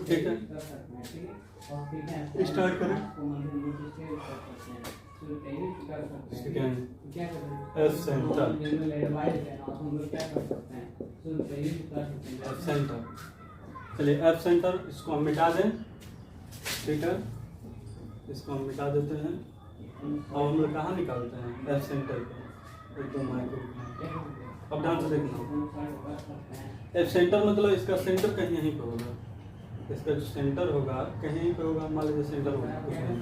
ठीक है, स्टार्ट करें। एफ सेंटर, एफ सेंटर, चलिए एफ सेंटर इसको हम मिटा दें, ठीक है, इसको हम मिटा देते हैं। और हम लोग कहाँ निकालते हैं एफ सेंटर को, एकदम माइक्रो। अब ध्यान से देखना, एफ सेंटर मतलब इसका सेंटर कहीं यहीं पे होगा, इसका जो सेंटर होगा कहीं पे होगा, मान लीजिए सेंटर होगा कुछ नहीं।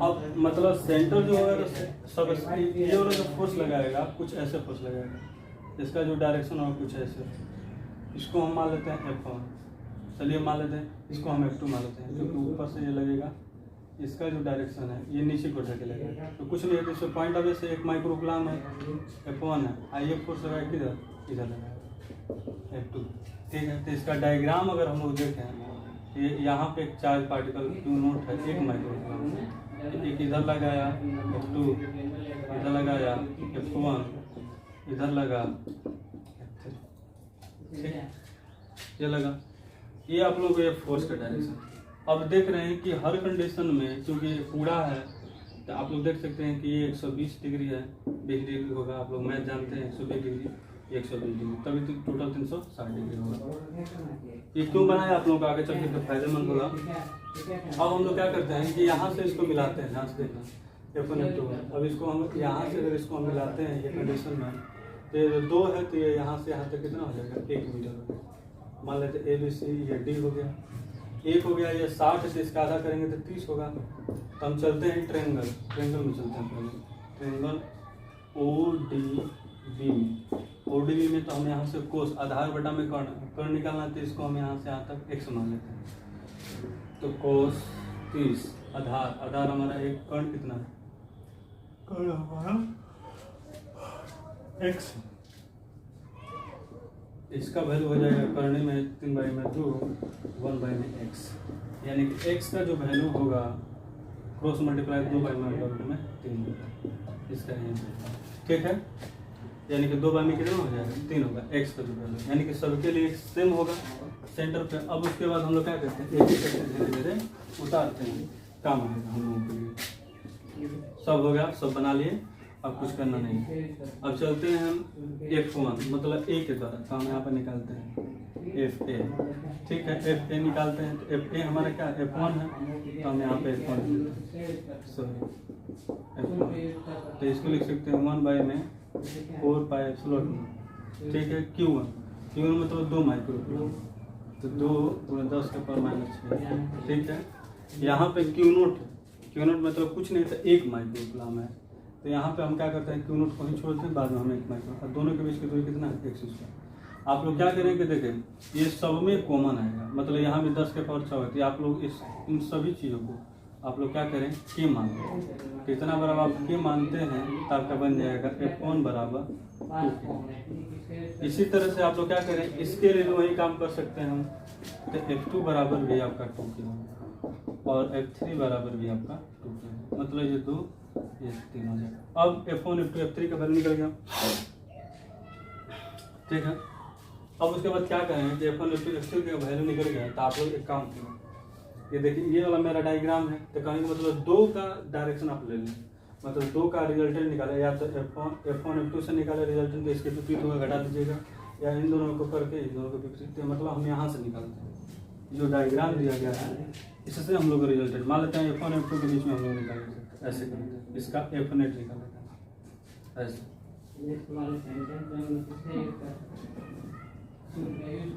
अब मतलब सेंटर जो होगा तो सब ये वाला जो फोर्स लगाएगा कुछ ऐसे फोर्स लगाएगा, इसका जो डायरेक्शन होगा कुछ ऐसे, इसको हम मान लेते हैं F1। चलिए मान लेते हैं, इसको हम F2 मान लेते हैं, क्योंकि ऊपर से ये लगेगा, इसका जो डायरेक्शन है ये नीचे को ढके लगेगा, तो कुछ नहीं है, तो इससे पॉइंट ऑफ व्यू से 1 माइक्रोग्राम है, F1 है, आइए फोर्स लगाए किधर, इधर लगाएगा F2, ठीक है। तो इसका डायग्राम अगर हम लोग देखें, ये यहाँ पे एक चार्ज पार्टिकल Q नोट है 1 माइक्रोग्राम, एक इधर लगाया F2, इधर लगाया F1, इधर लगा F3, ठीक है, ये लगा, ये आप लोगों को ये फोर्स का डायरेक्शन। अब देख रहे हैं कि हर कंडीशन में, क्योंकि पूरा है तो आप लोग देख सकते हैं कि ये 120 डिग्री है, 20 डिग्री होगा, आप लोग मैथ जानते हैं 120 डिग्री 120 डिग्री, तभी तो टोटल 360 डिग्री होगा। ये क्यों बनाया आप लोगों को आगे चल के तो फायदेमंद होगा। अब हम लोग क्या करते हैं कि यहाँ से इसको मिलाते हैं, ध्यान से देखना F1 F2। अब इसको हम यहाँ से अगर इसको हम मिलाते हैं ये कंडीशन में, तो ये 2 है तो ये यहाँ से यहाँ तक कितना हो जाएगा 1 मीटर हो गया। मान लेते ए बी सी, ये डी हो गया, 1 हो गया, ये 60 से इसका आधा करेंगे तो 30 होगा। तो हम चलते हैं ट्रेंगल में चलते हैं पहले, ट्रेंगल ओ डी बी में। ओ डी बी में तो हम यहाँ से कोस आधार बटा में कर्ण निकालना, तो इसको हम यहाँ से यहाँ तक एक्स मान लेते हैं। तो कोस 30 आधार हमारा एक, कर्ण कितना है, कर्ण हमारा एक्स, इसका वैल्यू हो जाएगा करने में 3/2 1/x, यानी कि x का जो वैल्यू होगा क्रॉस मल्टीप्लाई 2/3 में 3 इसका ये, ठीक है। यानी कि 2 में कितना हो जाएगा 3 होगा x का जो वैल्यू, यानी कि सबके लिए सेम होगा सेंटर पे। अब उसके बाद हम लोग क्या करते हैं, एक एक करके धीरे धीरे उतारते हैं, काम आएगा हम लोगों के लिए। सब हो गया, सब बना लिए, अब कुछ करना नहीं। अब चलते हैं हम F1 मतलब A के द्वारा, तो हम यहाँ पर निकालते हैं FA, ठीक है। FA निकालते हैं तो FA हमारा क्या F1 है, तो हम यहाँ पे F1 तो इसको लिख सकते हैं 1 में 4πε, ठीक है। Q1 मतलब 2 माइक्रो, तो 2 × 10⁻⁶, ठीक है। यहाँ पे Q0 मतलब कुछ नहीं था 1 माइक्रो कूलम है, तो यहाँ पे हम क्या करते हैं Q0 को ही छोड़ते हैं, बाद में हम 1 माइक्रो, और दोनों के बीच की दूरी कितना है x²। आप लोग क्या करेंगे, देखें ये सब में कॉमन आएगा, मतलब यहाँ भी 10 के पावर 6 होती है। आप लोग इन सभी चीज़ों को आप लोग क्या करें k मान लें, कितना बराबर आप k मानते हैं तो आपका बन जाएगा F1 बराबर 2k। इसी तरह से आप लोग क्या करें, इसके लिए भी वही काम कर सकते हैं हम, तो F2 बराबर भी आपका 2k और F3 बराबर भी आपका 2k, मतलब ये 2 ये 3 हो जाएगा। अब F1 F2 F3 का वैल्यू निकल गया, ठीक है। अब उसके बाद क्या करें कि F1 F2 F3 का वैल्यू निकल गया, तो आप लोग एक काम करें, ये देखिए ये वाला मेरा डायग्राम है, तो कहने का मतलब 2 का डायरेक्शन आप ले लें, मतलब 2 का रिजल्टेंट निकाले, या तो F1 F2 से निकाले रिजल्टेंट, तो इसके विपरीत होगा घटा दीजिएगा, या इन दोनों को करके इन दोनों को विपरीत, तो मतलब हम यहाँ से निकालते हैं जो डायग्राम दिया गया है, इससे हम लोग रिजल्टेंट मान लेते हैं F1 F2 के बीच में हम लोग निकालेंगे, ऐसे करते हैं, इसका F-net निकाल लेते हैं ऐसे,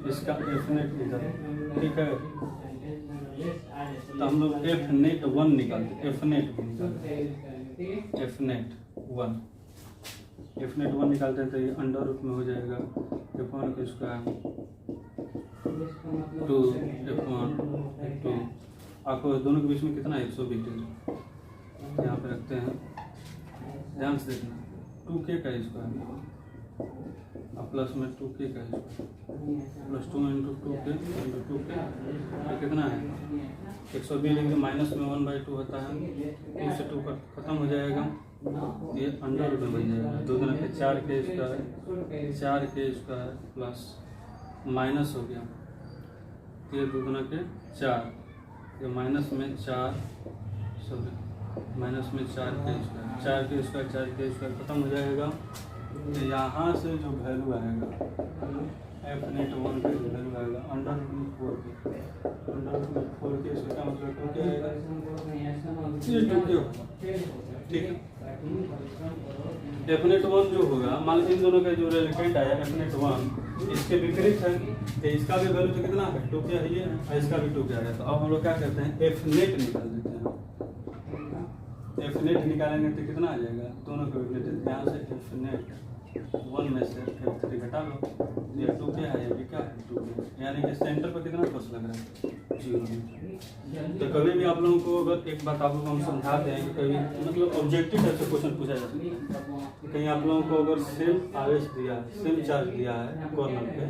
इसका F-net निकाल, ठीक है। तो हम लोग F-net 1 निकालते हैं, F-net 1 निकालते हैं, तो ये अंडर रूट में हो जाएगा F1 का स्क्वायर 2 F1 F2, आपको दोनों के बीच में कितना है 120 डिग्री, यहाँ पे रखते हैं, ध्यान से देखना 2k का स्क्वायर और प्लस में 2k का स्क्वायर प्लस 2 × 2k ये कितना है 120 डिग्री, माइनस में 1/2 होता है, 2 से 2 खत्म हो जाएगा, ये अंडर रूट में बन जाएगा, 2 गुना के 4k स्क्वायर प्लस माइनस हो गया, ये 2 गुना के 4, ये माइनस में 4 4k स्क्वायर खत्म हो जाएगा। तो यहाँ से जो वैल्यू आएगा F-net 1 का जो वैल्यू आएगा अंडर रूट 4k, इसका मतलब 2k आएगा, ये 2k होगा, ठीक है। F-net 1 जो होगा, मान लीजिए इन दोनों का जो रिजल्टेंट आया F-net 1 इसके विपरीत है, तो इसका भी वैल्यू तो कितना है 2k है ये, और इसका भी 2k आएगा। तो अब हम लोग क्या करते हैं F-net निकाल देते हैं, F-net निकालेंगे तो कितना आ जाएगा, दोनों का विपरीत, यहाँ से F-net 1 में से F3 घटा लो, ये 2k है, ये भी क्या है 2k, यानी कि सेंटर पर कितना फोर्स लग रहा है 0। तो कभी भी आप लोगों को अगर एक बात आप लोगों को हम समझाते हैं कि कभी मतलब ऑब्जेक्टिव टाइप से क्वेश्चन पूछा जाता है, कहीं आप लोगों को अगर सेम आवेश दिया है, सेम चार्ज दिया है कॉर्नर पे,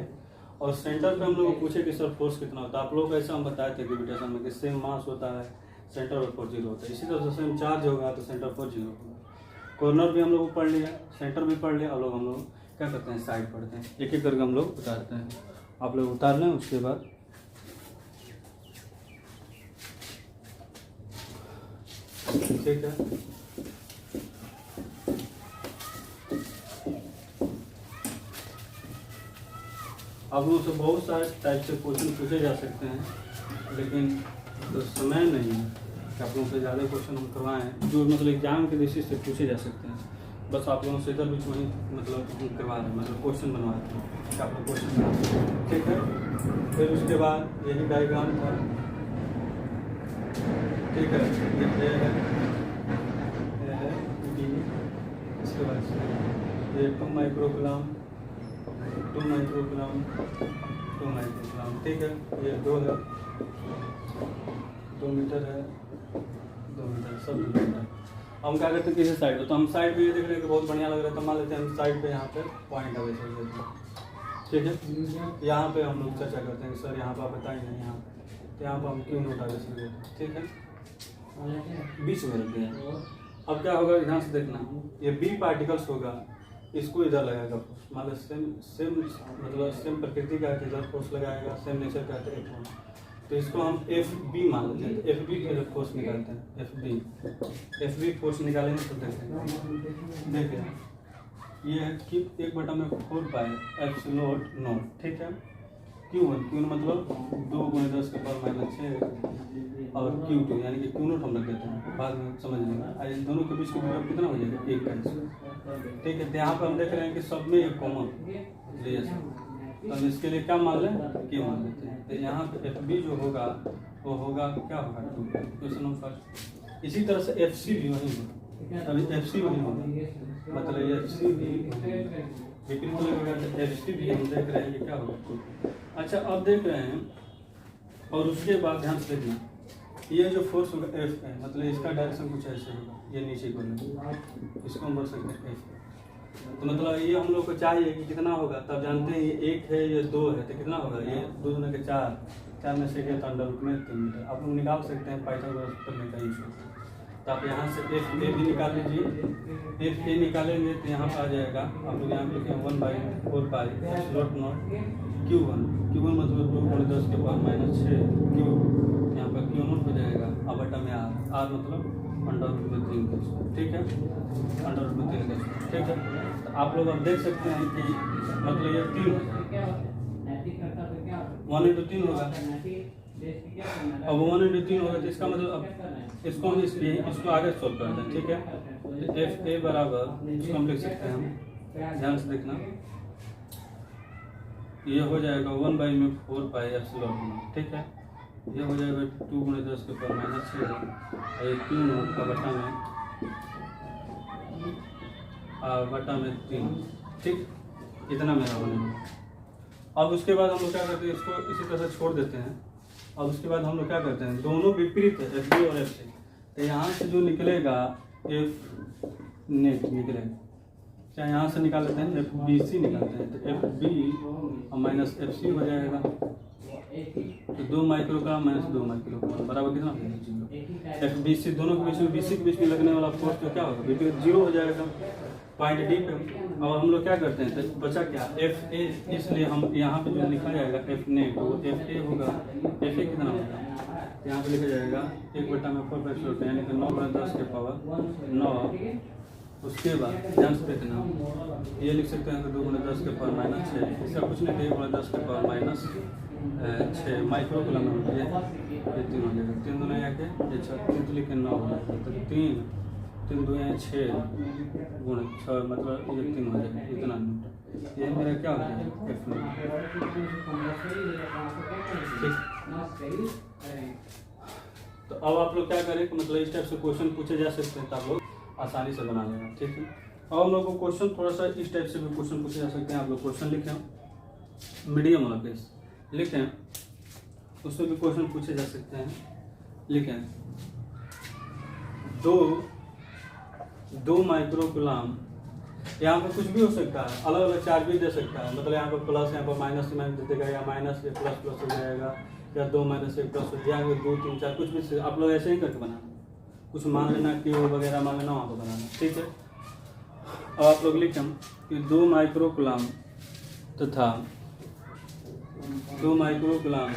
और सेंटर पे हम लोग पूछे कि सर फोर्स कितना होता है, आप लोग ऐसा हम बताए थे ग्रेविटेशन में कि सेम मास होता है, सेंटर पर 0 होता है, इसी तरह से सेम चार्ज होगा तो सेंटर पर 0 होगा। कॉर्नर भी हम लोग पढ़ लिया, सेंटर भी पढ़ लिया, अब लोग हम लोग क्या करते हैं साइड पढ़ते हैं, एक एक करके हम लोग उतारते हैं, आप लोग उतार लें, उसके बाद ठीक है। आप लोगों से बहुत सारे टाइप से क्वेश्चन पूछे जा सकते हैं, लेकिन तो समय नहीं है कि आप लोगों से ज़्यादा क्वेश्चन हम करवाएं जो मतलब एग्जाम के बेसिस से पूछे जा सकते हैं। बस आप लोगों से इधर बीच वहीं मतलब हम करवा रहे हैं, मतलब क्वेश्चन बनवा रहे हैं कि आप लोग क्वेश्चन बना सकते हैं, ठीक है। फिर उसके बाद यही डायग्राम था, ठीक है। ये है B, इसके बाद से ये 2 माइक्रोग्राम 2 माइक्रोग्राम 2 माइक्रोग्राम, ठीक है। ये 2 है, 2 मीटर है, 2 मीटर, सब 2 मीटर। हम क्या करते हैं किसी साइड पे, तो हम साइड पे ये देख रहे हैं कि बहुत बढ़िया लग रहा है, तो मान लेते हैं हम साइड पे यहाँ पे पॉइंट अवे चल देते हैं, ठीक है। यहाँ पे हम लोग चर्चा करते हैं कि सर यहाँ पर आप बताइए नहीं, यहाँ तो यहाँ पर हम क्यों नोट आगे चल देते हैं, ठीक है। बीच में रखते हैं। अब क्या होगा, ध्यान से देखना, ये बी पार्टिकल्स होगा, इसको इधर लगाएगा फोर्स, मान लो सेम मतलब सेम प्रकृति का इधर फोर्स लगाएगा, सेम नेचर का है, तो इसको हम एफ बी मान लेते हैं। एफ बी के फोर्स निकालते हैं, एफ बी फोर्स निकालेंगे तो देखिए ये है कि 1/4 पाई एप्सिलॉन नॉट, ठीक है। Q1 मतलब 2 × 10 के पावर -6 और Q2 यानी कि Q0 हम रख देते हैं, बाद में समझ लेंगे। इन दोनों के बीच की दूरी कितना हो जाएगा, 1 का, ठीक है। तो यहाँ पर हम देख रहे हैं कि सब में एक कॉमन रिलेशन, तो हम इसके लिए क्या मान लें, Q मान लेते हैं। तो यहाँ पे एफ बी जो होगा वो होगा क्या होगा 2, क्वेश्चन नंबर फर्स्ट। इसी तरह से एफ सी भी वही होगा, अभी एफ सी वही होगा, मतलब एफ सी भी विपरीत लगेगा, तो एफ सी भी हम देख रहे हैं कि क्या होगा 2। अच्छा, अब देख रहे हैं, और उसके बाद ध्यान से देखना, ये जो फोर्स होगा एफ है, मतलब इसका डायरेक्शन कुछ ऐसे होगा, ये नीचे को लेगा, इसको हम बोल सकते हैं एफ। तो मतलब ये हम लोग को चाहिए कि कितना होगा, तब जानते हैं ये 1 है, ये 2 है, तो कितना होगा, ये 2 दूना के 4, 4 में से गया तो अंडर रूट में 3 मीटर। आप लोग निकाल सकते हैं पाइथागोरस करने का यूज होता है। तो आप यहाँ से एफ ए भी निकाल लीजिए, एफ ए निकालेंगे तो यहाँ पर आ जाएगा, आप लोग यहाँ पे लिखें 1/4 पाई एप्सिलॉन नॉट Q1 मतलब 2 × 10 के पावर -6 Q, यहाँ पर Q0 हो जाएगा, अब बटा में R मतलब अंडर रूट में 3, ठीक है, अंडर रूट में 3, ठीक है। तो आप लोग अब देख सकते हैं कि मतलब ये 3 1/3 होगा, अब 1/3 होगा, तो इसका मतलब अब इसको हम इसको आगे सोल्व करते हैं, ठीक है। तो एफ ए बराबर, इसको हम लिख सकते हैं, हम ध्यान से देखना, ये हो जाएगा 1/4 पाई एप्सिलॉन नॉट, ठीक है। ये हो जाएगा 2 × 10 के पावर -6 और ये Q0 का बटा में 3, ठीक, इतना मेरा होने में। अब उसके बाद हम लोग क्या करते हैं, इसको इसी तरह से छोड़ देते हैं। अब उसके बाद हम लोग क्या करते हैं, दोनों विपरीत है, एफ बी और एफ सी, तो यहाँ से जो निकलेगा एफ नेट निकलेगा, चाहे यहाँ से निकाल लेते हैं, एफ बी सी निकालते हैं, तो F B minus F C हो जाएगा, तो 2 माइक्रोग्राम - 2 माइक्रोग्राम बराबर कितना हो जाएगा, एफ बी सी, दोनों के बीच में, बी सी के बीच में लगने वाला फोर्स तो क्या होगा, विपरीत 0 हो जाएगा पॉइंट डी पे। अब हम लोग क्या करते हैं, तो बचा क्या, एफ ए, इसलिए हम यहाँ पे जो लिखा जाएगा एफ नेट, वो एफ ए होगा, एफ ए कितना होगा, यहाँ पे लिखा जाएगा 1/4 यानी कि 9 × 10 के पावर 9। उसके बाद ध्यान से देखना, ये लिख सकते हैं कि 2 × 10 के पावर -6, इसका कुछ नहीं, 1 × 10 के पावर -6 माइक्रोग्राम हो गया, ये 3 हो जाएगा, 3 दूना यहाँ के ये 6, 3 लिख के 9 हो जाएगा, तो 3 2 यहाँ 6 गुण 6 मतलब ये 3 हो जाएगा, इतना मीटर, ये मेरा क्या हो जाएगा एफ में, ठीक। तो अब आप लोग क्या करें कि मतलब इस टाइप से क्वेश्चन पूछे जा सकते हैं, तो आप लोग आसानी से बना लेना, ठीक है। अब हम लोग को क्वेश्चन थोड़ा सा इस टाइप से भी क्वेश्चन पूछे जा सकते हैं। आप लोग क्वेश्चन लिखें, मीडियम वाला केस लिखें, उसमें भी क्वेश्चन पूछे जा सकते हैं। लिखें 2 माइक्रोकूलम, यहाँ पर कुछ भी हो सकता है, अलग अलग चार्ज भी दे सकता है, मतलब यहाँ पर प्लस, यहाँ पर माइनस दे देगा, या माइनस से प्लस हो जाएगा, या 2 - 1 प्लस हो जाएगा, 2 3 4 कुछ भी आप लोग ऐसे ही करके बनाना, कुछ मान लेना कि वगैरह मान लेना, वहाँ पर बनाना, ठीक है। अब आप लोग लिखें कि 2 माइक्रोकूलम तथा 10 माइक्रोकूलम,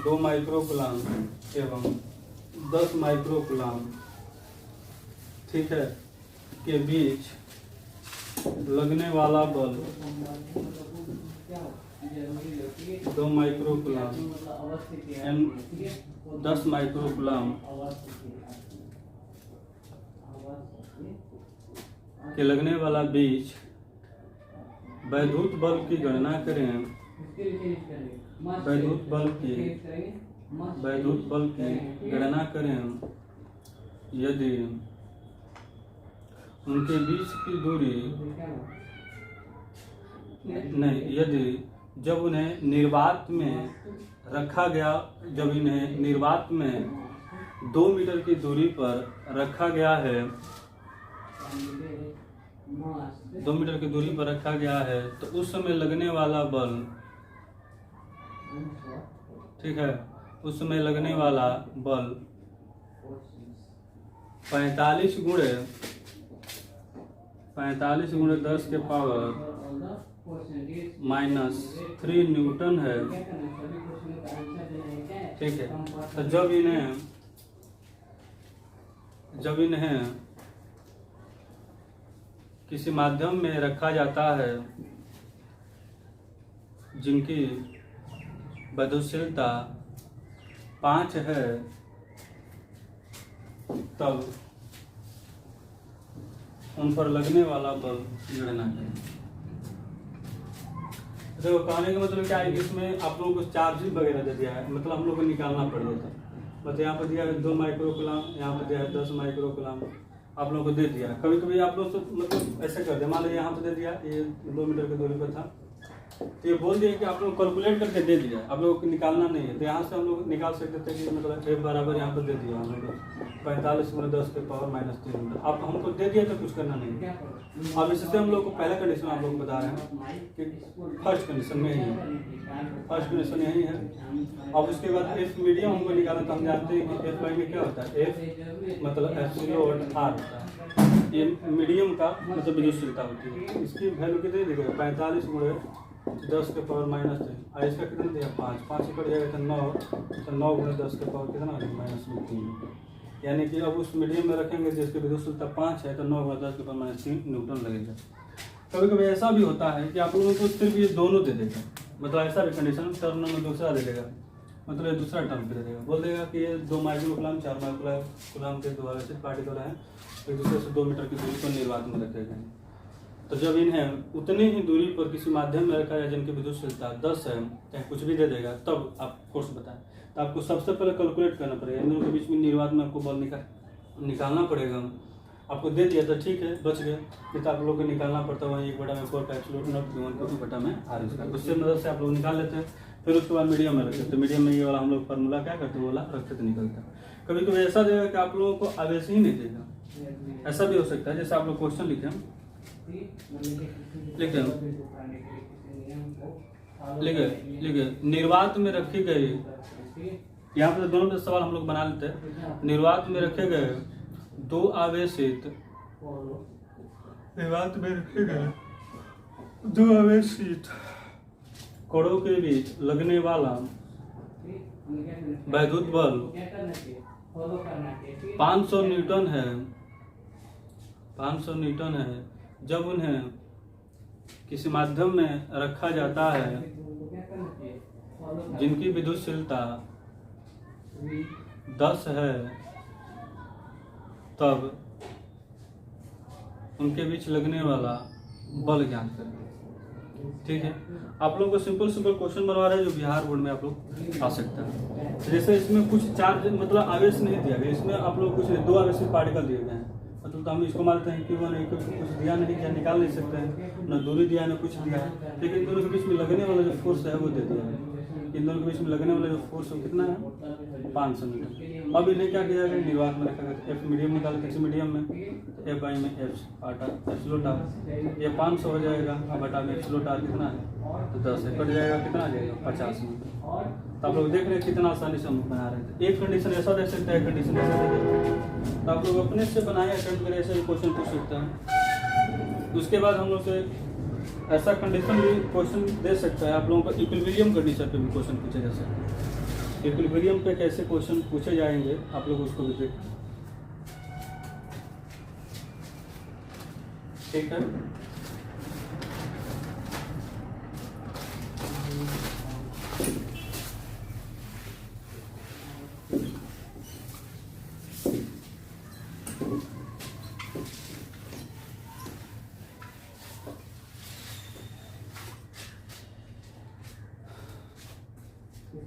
2 माइक्रोकूलम एवं 10 माइक्रोकूलम, ठीक है, के बीच लगने वाला बल 2 माइक्रोकूलम एंड 10 माइक्रोकूलम के लगने वाला बीच वैद्युत बल की गणना करें। वैद्युत बल की गणना करें यदि उनके बीच की दूरी नहीं, यदि जब इन्हें निर्वात में रखा गया, जब इन्हें निर्वात में 2 मीटर की दूरी पर रखा गया है, 2 मीटर की दूरी पर रखा गया है, तो उस समय लगने वाला बल, ठीक है, उस समय लगने वाला बल 45 गुणे 10 के पावर -3 न्यूटन है। ठीक है, तो जब इन्हें किसी माध्यम में रखा जाता है जिनकी विद्युतशीलता 5 है, तब उन पर लगने वाला बल गणना करें। देखो कहने का मतलब क्या है, इसमें आप लोगों को चार्ज वगैरह दे दिया है, मतलब हम लोग को निकालना पड़ जाता है। मतलब यहाँ पर दिया है 2 माइक्रोकूलम, यहाँ पर दिया है 10 माइक्रोकूलम, आप लोगों को दे दिया। कभी कभी आप लोग तो मतलब ऐसे कर दे, मान लो यहाँ पर दे दिया, ये 2 मीटर की दूरी पर था, तो ये बोल दिया कि आप लोग कैलकुलेट करके दे दिया, आप लोगों को निकालना नहीं है। तो यहाँ से हम लोग निकाल सकते थे कि मतलब F बराबर यहाँ पर दे दिया हम लोग 45 गुणे 10 के पावर -3 मीटर। अब हमको दे दिया तो कुछ करना नहीं है। अब इससे हम लोग को पहला कंडीशन आप लोग को बता रहे हैं कि फर्स्ट कंडीशन में ही है, फर्स्ट कंडीशन यही है। अब उसके बाद F मीडियम हमको निकालना, तो हम जानते हैं कि F में क्या होता है, F मतलब एब्सोल्यूट R होता है, ये मीडियम का मतलब विद्युतशीलता होती है। इसकी वैल्यू कितनी दी गई, 45 गुणे 10 के पावर -3, और इसका कितना दिया 5 ऊपर जाएगा तो 9, तो 9 गुणे 10 के पावर कितना -3, यानी कि अब उस मीडियम में रखेंगे जिसकी विद्युतशीलता 5 है, तो 9 गुणे 10 के पावर -3 न्यूटन लगेगा। कभी कभी ऐसा भी होता है कि आप लोगों को सिर्फ ये दोनों दे देगा, मतलब ऐसा भी कंडीशन टर्म में दूसरा दे देगा, मतलब दूसरा टर्म पे दे देगा, बोल देगा कि ये 2 माइक्रोकूलम 4 माइक्रोकूलम के द्वारा से पार्टिकल है, एक दूसरे से 2 मीटर की दूरी पर निर्वात में रखे गए। तो जब इन्हें उतनी ही दूरी पर किसी माध्यम में रखा जाए जिनकी विद्युतशीलता 10 है, चाहे कुछ भी दे देगा, तब आप कोर्स बताएं। तो आपको सबसे पहले कैलकुलेट करना पड़ेगा, इन दोनों के बीच में निर्वात में आपको बल निकालना पड़ेगा। आपको दे दिया तो ठीक है, बच गए, नहीं तो आप लोग को निकालना पड़ता है वहीं 1/4 का एब्सोल्यूट नॉट q1 को 2/r²। उससे मदद से आप लोग निकाल लेते हैं। फिर उसके बाद मीडियम में रखते हैं, तो मीडियम में ये वाला हम लोग फार्मूला क्या करते हैं, वाला रखते तो निकलता है। कभी कभी ऐसा देगा कि आप लोगों को आवेश ही नहीं देगा, ऐसा भी हो सकता है। जैसे आप लोग क्वेश्चन लिखें निर्वात में रखी गई, यहाँ पर दोनों सवाल हम लोग बना लेते हैं। निर्वात में रखे गए 2 आवेशित, निर्वात में रखे गए 2 आवेशित कणों के बीच लगने वाला वैद्युत बल 500 न्यूटन है, 500 न्यूटन है। जब उन्हें किसी माध्यम में रखा जाता है जिनकी विद्युतशीलता 10 है, तब उनके बीच लगने वाला बल ज्ञात करें। ठीक है, आप लोगों को सिंपल क्वेश्चन बनवा रहे हैं जो बिहार बोर्ड में आप लोग आ सकता है। जैसे इसमें कुछ चार्ज मतलब आवेश नहीं दिया गया, इसमें आप लोग कुछ 2 आवेशित पार्टिकल दिए गए हैं, मतलब तो हम इसको मानते हैं कि वो नहीं, कुछ दिया नहीं गया, निकाल नहीं सकते हैं, न दूरी दिया न कुछ दिया, लेकिन इन दोनों के बीच में लगने वाला जो फोर्स है वो दे दिया है। इन दोनों के बीच में लगने वाला जो फोर्स है कितना है, 500 न्यूटन। अब इन्हें क्या किया गया, निर्वात में रखा गया। F मीडियम निकाल के मीडियम में F में F एब्सोल्यूट R, ये 500 हो जाएगा, बटा में एब्सोल्यूट R कितना है, तो 10 है, कट जाएगा, कितना आ जाएगा 50 न्यूटन। तो आप लोग देख रहे हैं कितना आसानी से हम लोग बना रहे थे। एक कंडीशन ऐसा देख सकते हैं, एक कंडीशन ऐसा देख सकते हैं, तो आप लोग अपने से बनाए, अटेम्प्ट करें, ऐसे भी क्वेश्चन पूछ सकते हैं। उसके बाद हम लोग से ऐसा कंडीशन भी क्वेश्चन दे सकता है, आप लोगों को इक्विलिब्रियम कंडीशन पे भी क्वेश्चन पूछे जा सकते हैं। इक्विलिब्रियम पे कैसे क्वेश्चन पूछे जाएंगे आप लोग उसको भी देखें। ठीक है,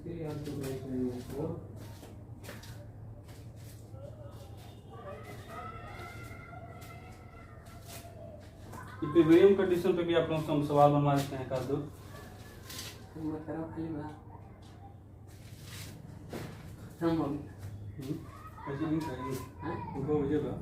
इसके लिए और तो कोई नहीं है वो इक्विलिब्रियम कंडीशन पे भी आप लोग हम सवाल बनवा देते हैं कर दो। मत करो खाली बात खत्म हो गया ऐसे नहीं करेंगे हाँ उनको हो जाएगा।